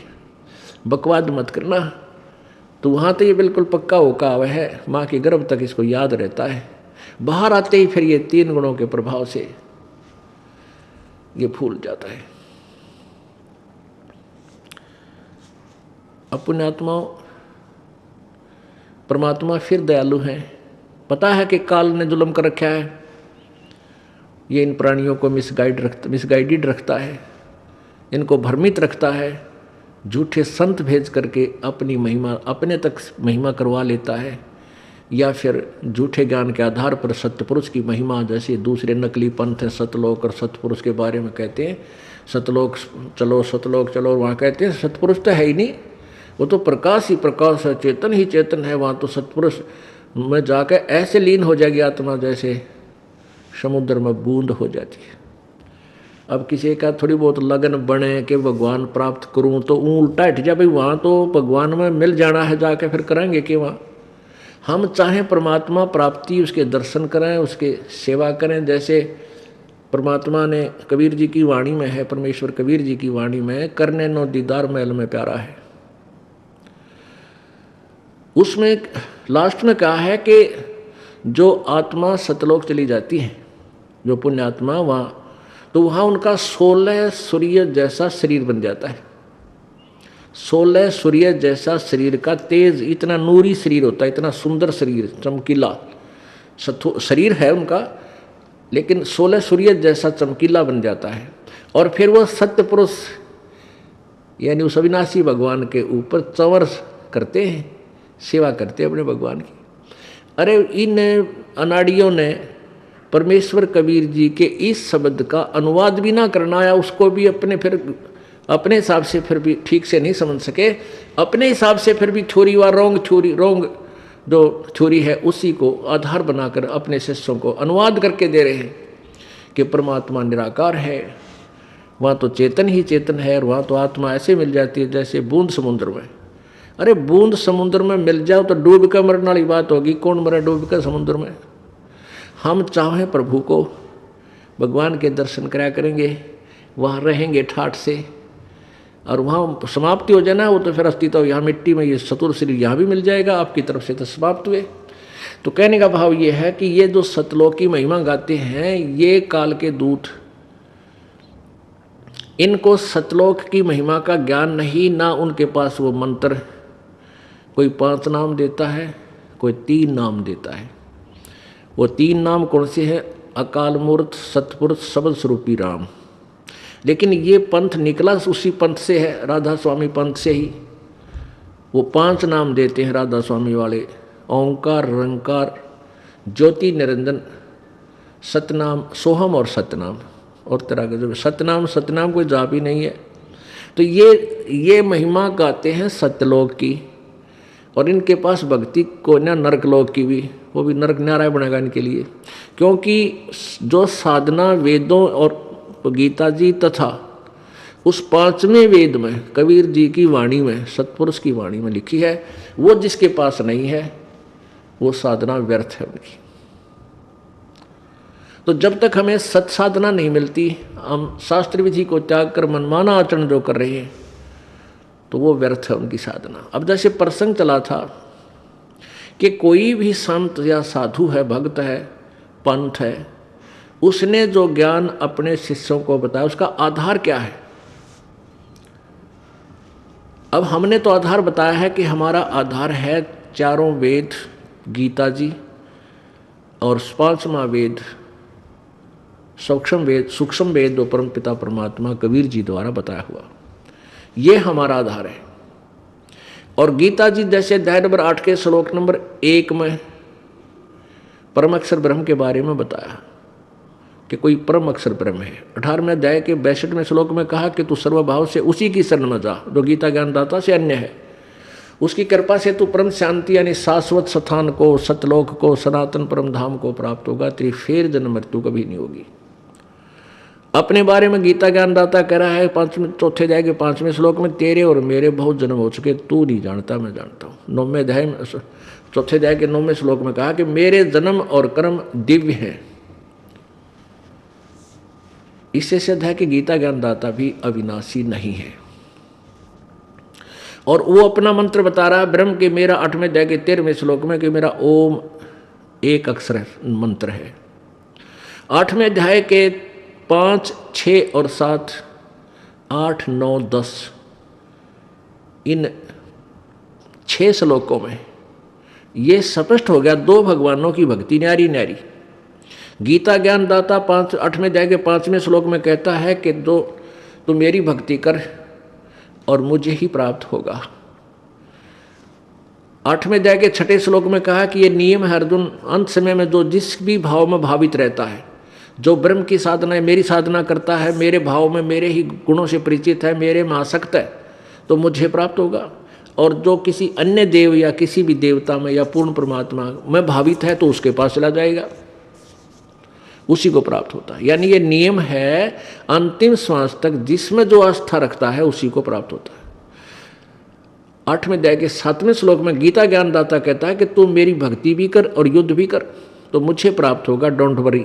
Speaker 1: बकवाद मत करना। तो वहाँ तो ये बिल्कुल पक्का होका हुआ है, माँ के गर्भ तक इसको याद रहता है। बाहर आते ही फिर ये 3 गुणों के प्रभाव से ये फूल जाता है। अपने आत्माओं, परमात्मा फिर दयालु है। पता है कि काल ने जुल्म कर रखा है, ये इन प्राणियों को मिसगाइडेड रखता है, इनको भ्रमित रखता है, झूठे संत भेज करके अपनी महिमा अपने तक महिमा करवा लेता है, या फिर झूठे ज्ञान के आधार पर सत्यपुरुष की महिमा, जैसे दूसरे नकली पंथ है सतलोक और सतपुरुष के बारे में कहते हैं, सतलोक चलो, वहाँ कहते हैं सतपुरुष तो है ही नहीं, वो तो प्रकाश ही प्रकाश है, चेतन ही चेतन है। वहाँ तो सत्पुरुष में जाकर ऐसे लीन हो जाएगी आत्मा जैसे समुद्र में बूंद हो जाती है। अब किसी का थोड़ी बहुत लगन बने कि भगवान प्राप्त करूं तो उल्टा हट जा भाई, वहाँ तो भगवान में मिल जाना है, जाके फिर करेंगे कि वहाँ हम चाहें परमात्मा प्राप्ति, उसके दर्शन करें, उसके सेवा करें। जैसे परमात्मा ने कबीर जी की वाणी में है, परमेश्वर कबीर जी की वाणी में, करने नो दीदार महल में प्यारा है। उसमें लास्ट में कहा है कि जो आत्मा सतलोक चली जाती है, जो पुण्य आत्मा, वहाँ तो वहाँ उनका 16 सूर्य जैसा शरीर बन जाता है। 16 सूर्य जैसा शरीर का तेज, इतना नूरी शरीर होता है, इतना सुंदर शरीर, चमकीला शरीर है उनका, लेकिन 16 सूर्य जैसा चमकीला बन जाता है। और फिर वह सत्य पुरुष यानी उस अविनाशी भगवान के ऊपर चंवर करते हैं, सेवा करते हैं अपने भगवान की। अरे इन अनाड़ियों ने परमेश्वर कबीर जी के इस शब्द का अनुवाद भी ना करना आया, उसको भी अपने हिसाब से फिर भी ठीक से नहीं समझ सके। अपने हिसाब से फिर भी थ्योरी व रोंग जो थ्योरी है उसी को आधार बनाकर अपने शिष्यों को अनुवाद करके दे रहे हैं कि परमात्मा निराकार है, वहाँ तो चेतन ही चेतन है, और वहाँ तो आत्मा ऐसे मिल जाती है जैसे बूंद समुद्र में। अरे बूंद समुद्र में मिल जाओ तो डूब कर मरने वाली बात होगी, कौन मरे डूब कर समुद्र में। हम चाहें प्रभु को, भगवान के दर्शन कराया करेंगे, वहाँ रहेंगे ठाठ से, और वहाँ समाप्ति हो जाए ना, वो तो फिर अस्तित्व यहाँ मिट्टी में, ये चतुर शरीर यहाँ भी मिल जाएगा, आपकी तरफ से तो समाप्त हुए। तो कहने का भाव ये है कि ये जो सतलोक की महिमा गाते हैं, ये काल के दूत, इनको सतलोक की महिमा का ज्ञान नहीं, ना उनके पास वो मंत्र, कोई 5 नाम देता है, कोई 3 नाम देता है। वो 3 नाम कौन से हैं? अकाल मूर्त, सतपुरुष, सबल स्वरूपी राम। लेकिन ये पंथ निकला उसी पंथ से है, राधा स्वामी पंथ से ही। वो 5 नाम देते हैं राधा स्वामी वाले, ओंकार, रंकार, ज्योति, निरंजन, सतनाम, सोहम और सतनाम। और तरह के जो सतनाम कोई जाप ही नहीं है। तो ये महिमा गाते हैं सत्यलोक की, और इनके पास भक्ति को ना नरकलोक की भी, वो भी नरक न्यारा बनेगा इनके लिए। क्योंकि जो साधना वेदों और गीता जी तथा उस 5वें वेद में, कबीर जी की वाणी में, सतपुरुष की वाणी में लिखी है, वो जिसके पास नहीं है वो साधना व्यर्थ है उनकी। तो जब तक हमें सत साधना नहीं मिलती, हम शास्त्र विधि को त्याग कर मनमाना आचरण जो कर रहे हैं, तो वो व्यर्थ है उनकी साधना। अब जैसे प्रसंग चला था कि कोई भी संत या साधु है, भक्त है, पंथ है, उसने जो ज्ञान अपने शिष्यों को बताया, उसका आधार क्या है? अब हमने तो आधार बताया है कि हमारा आधार है 4 वेद, गीता जी, और 5वां वेद, सूक्ष्म वेद जो परम पिता परमात्मा कबीर जी द्वारा बताया हुआ, ये हमारा आधार है। और गीता जी जैसे अध्याय नंबर 8 के श्लोक नंबर 1 में परम अक्षर ब्रह्म के बारे में बताया कि कोई परम अक्षर ब्रह्म है। 18वें अध्याय के 62वें श्लोक में कहा कि तू सर्वभाव से उसी की शरण में जा जो गीता ज्ञानदाता से अन्य है। उसकी कृपा से तू परम शांति यानी शाश्वत स्थान को, सतलोक को, सनातन परम धाम को प्राप्त होगा, तेरी फेर जन्म मृत्यु कभी नहीं होगी। अपने बारे में गीता ज्ञानदाता कह रहा है 4 अध्याय के 5वें श्लोक में, तेरे और मेरे बहुत जन्म हो चुके, तू नहीं जानता, मैं जानता हूँ। 9वें अध्याय में 4 अध्याय के 9वें श्लोक में कहा कि मेरे जन्म और कर्म दिव्य हैं। इससे सिद्ध है कि गीता ज्ञानदाता भी अविनाशी नहीं है। और वो अपना मंत्र बता रहा है ब्रह्म के, मेरा 8वें अध्याय के 13वें श्लोक में, कि मेरा ओम एक अक्षर मंत्र है। 8वें अध्याय के 5, 6 और 7, 8, 9, 10 इन 6 श्लोकों में ये स्पष्ट हो गया 2 भगवानों की भक्ति न्यारी न्यारी। गीता ज्ञानदाता 8वें अध्याय के 5वें श्लोक में कहता है कि तू मेरी भक्ति कर और मुझे ही प्राप्त होगा। 8वें अध्याय के 6ठे श्लोक में कहा कि ये नियम है अर्जुन, अंत समय में जो जिस भी भाव में भावित रहता है, जो ब्रह्म की साधना है, मेरी साधना करता है, मेरे भाव में, मेरे ही गुणों से परिचित है, मेरे में आसक्त है, तो मुझे प्राप्त होगा। और जो किसी अन्य देव या किसी भी देवता में या पूर्ण परमात्मा में भावित है तो उसके पास चला जाएगा, उसी को प्राप्त होता है। यानी ये नियम है अंतिम श्वास तक जिसमें जो आस्था रखता है उसी को प्राप्त होता है। 8वें अध्याय के 7वें श्लोक में गीता ज्ञानदाता कहता है कि तू मेरी भक्ति भी कर और युद्ध भी कर तो मुझे प्राप्त होगा, डोंट वरी,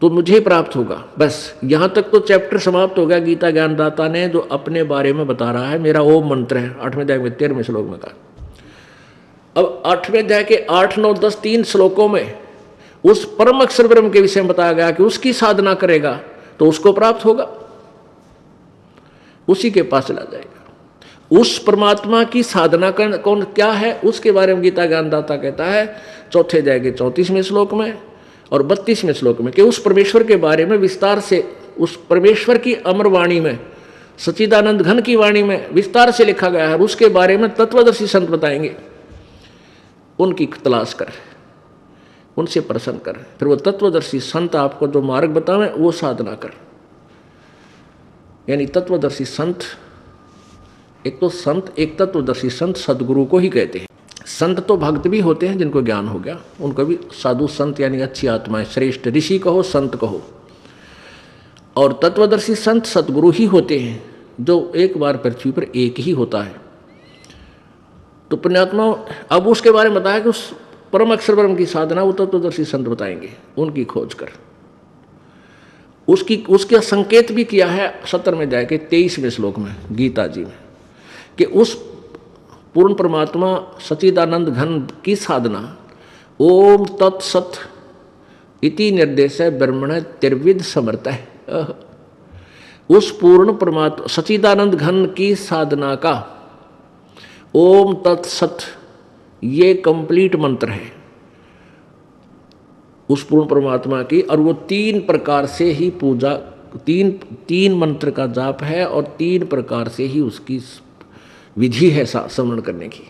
Speaker 1: तो मुझे प्राप्त होगा। बस यहां तक तो चैप्टर समाप्त हो गया गीता ज्ञानदाता ने जो अपने बारे में बता रहा है। मेरा ओम मंत्र है 8वें अध्याय में 13वें श्लोक में कहा। अब 8वें अध्याय के 8, 9, 10 3 श्लोकों में उस परम अक्षर ब्रह्म के विषय में बताया गया कि उसकी साधना करेगा तो उसको प्राप्त होगा, उसी के पास चला जाएगा। उस परमात्मा की साधना कौन क्या है उसके बारे में गीता ज्ञानदाता कहता है 4थे अध्याय के 34वें श्लोक में और 32वें श्लोक में कि उस परमेश्वर के बारे में विस्तार से, उस परमेश्वर की अमर वाणी में, सच्चिदानंद घन की वाणी में विस्तार से लिखा गया है। उसके बारे में तत्वदर्शी संत बताएंगे, उनकी तलाश कर, उनसे प्रसन्न कर, फिर वो तत्वदर्शी संत आपको जो मार्ग बतावें वो साधना कर। यानी तत्वदर्शी संत, एक तो संत, एक तत्वदर्शी संत सदगुरु को ही कहते हैं। संत तो भक्त भी होते हैं जिनको ज्ञान हो गया, उनको भी साधु संत यानी अच्छी आत्माएं, श्रेष्ठ ऋषि कहो संत कहो। और तत्वदर्शी संत सदगुरु ही होते हैं जो एक बार पृथ्वी पर एक ही होता है। तो पुण्यात्मा अब उसके बारे में बताया कि उस परम अक्षर ब्रह्म की साधना वो तत्वदर्शी संत बताएंगे, उनकी खोज कर। उसका संकेत भी किया है 17वें अध्याय के 23वें श्लोक में गीता जी में कि उस पूर्ण परमात्मा सच्चिदानंद घन की साधना ओम तत्सत इति निर्देश ब्रह्मण त्रिविध समर्थ है। उस पूर्ण परमात्मा सच्चिदानंद घन की साधना का ओम तत्सत ये कंप्लीट मंत्र है उस पूर्ण परमात्मा की, और वो 3 प्रकार से ही पूजा, तीन मंत्र का जाप है और 3 प्रकार से ही उसकी विधि है स्मरण करने की।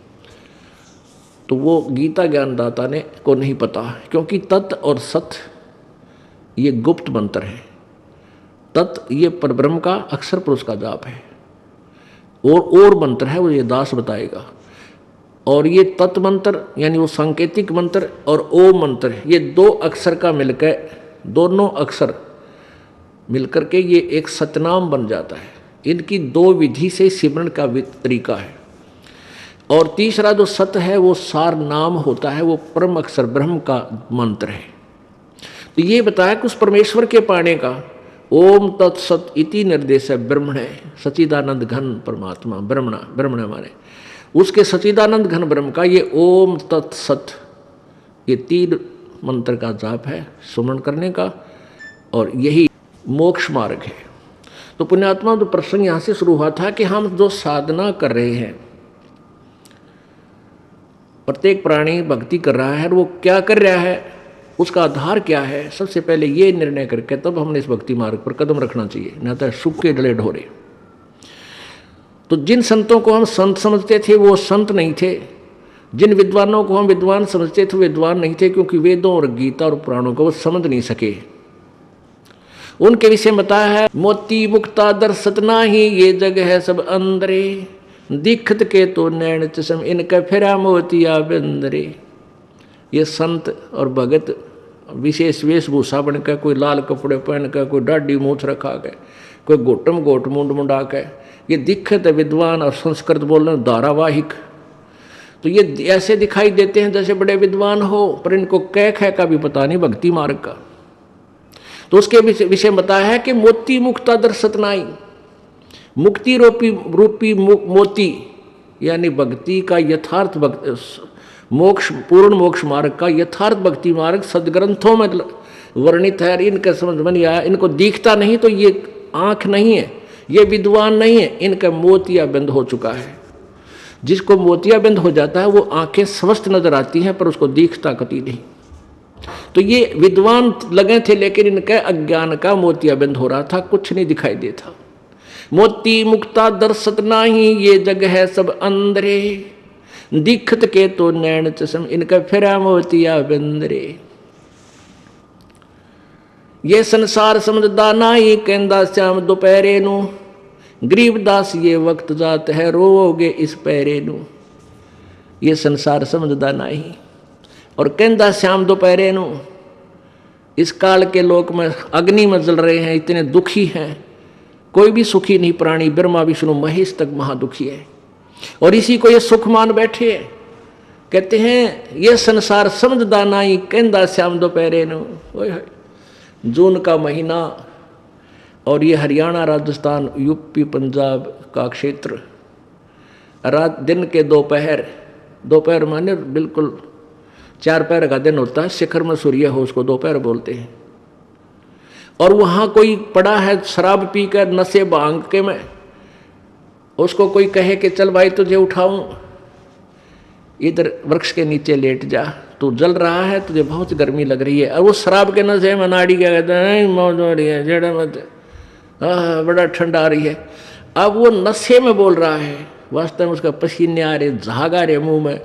Speaker 1: तो वो गीता ज्ञानदाता ने को नहीं पता, क्योंकि तत् और सत ये गुप्त मंत्र है। तत् ये परब्रह्म का अक्षर पुरुष का जाप है, और मंत्र है वो ये दास बताएगा। और ये तत् मंत्र यानी वो सांकेतिक मंत्र और ओम मंत्र, ये 2 अक्षर का मिलकर, दोनों अक्षर मिलकर के ये एक सतनाम बन जाता है। इनकी 2 विधि से सिमरन का तरीका है। और तीसरा जो सत है वो सार नाम होता है, वो परम अक्षर ब्रह्म का मंत्र है। तो ये बताया कि उस परमेश्वर के पाने का ओम तत्सत इति निर्देश है ब्रह्मण है, सच्चिदानंद घन परमात्मा ब्रह्मण माने उसके सच्चिदानंद घन ब्रह्म का ये ओम तत्सत, ये 3 मंत्र का जाप है सुमरण करने का, और यही मोक्ष मार्ग है। तो पुण्यात्मा जो प्रसंग यहाँ से शुरू हुआ था कि हम जो साधना कर रहे हैं, प्रत्येक प्राणी भक्ति कर रहा है, और वो क्या कर रहा है, उसका आधार क्या है, सबसे पहले ये निर्णय करके तब हमने इस भक्ति मार्ग पर कदम रखना चाहिए, न तो सुख के डले ढोरे। तो जिन संतों को हम संत समझते थे वो संत नहीं थे, जिन विद्वानों को हम विद्वान समझते थे वो विद्वान नहीं थे, क्योंकि वेदों और गीता और पुराणों को वो समझ नहीं सके। उनके विषय में बताया है मोती मुक्ता दर्शत नाही ये जग है सब अंदरे, दिखत के तो नैन चश्म इनका फिरा मोतिया बंदरे। ये संत और भगत विशेष वेशभूषा बनकर, कोई लाल कपड़े पहनकर, कोई डाढ़ी मूछ रखा के, कोई गोटम गोट मुंड मुंडा के, ये दिखत है विद्वान और संस्कृत बोलने धारावाहिक। तो ये ऐसे दिखाई देते हैं जैसे बड़े विद्वान हो, पर इनको कह का भी पता नहीं भक्ति मार्ग का। तो उसके विषय बताया है कि मोती मुक्ता दर्शत नाई, मुक्ति रूपी मोती यानी भक्ति का यथार्थ मोक्ष, पूर्ण मोक्ष मार्ग का यथार्थ भक्ति मार्ग सदग्रंथों में वर्णित है। इनका समझ में नहीं आया, इनको दिखता नहीं तो ये आंख नहीं है, ये विद्वान नहीं है, इनका मोतिया बंद हो चुका है। जिसको मोतिया बंद हो जाता है वो आंखें स्वस्थ नजर आती हैं पर उसको दिखता कभी नहीं। तो ये विद्वान लगे थे लेकिन इनके अज्ञान का मोतिया बंद हो रहा था, कुछ नहीं दिखाई देता। मोती मुक्ता दर्शत नाही ये जग है सब अंदरे, दिखत के तो नैन चश्म इनका फिरा मोतिया बंदरे। ये संसार समझदा नाही कहंदा श्याम दोपहरे नू, गरीबदास ये वक्त जात है रोओगे इस पैरे नू, ये संसार समझदा नहीं। और कहंदा श्याम दोपहरे नू, इस काल के लोक में अग्नि में जल रहे हैं, इतने दुखी हैं, कोई भी सुखी नहीं प्राणी, ब्रह्मा विष्णु महेश तक महादुखी है। और इसी को ये सुख मान बैठे, कहते हैं ये संसार समझदा नहीं, कहंदा श्याम दोपहरे नू। जून का महीना, और ये हरियाणा राजस्थान यूपी पंजाब का क्षेत्र, रात दिन के दोपहर, दोपहर माने बिल्कुल 4 पहर का दिन होता है, शिखर में सूर्य हो उसको दोपहर बोलते हैं। और वहाँ कोई पड़ा है शराब पीकर नशे भांग के में, उसको कोई कहे कि चल भाई तुझे उठाऊं, इधर वृक्ष के नीचे लेट जा, तू जल रहा है, तुझे बहुत गर्मी लग रही है। और वो शराब के नशे में नाड़ी क्या कहते हैं, मौज हो रही है, जेड़ा मत, बड़ा ठंडा आ रही है। अब वो नशे में बोल रहा है, वास्तव में उसका पसीने आ रहे, झाग आ रहे मुंह में,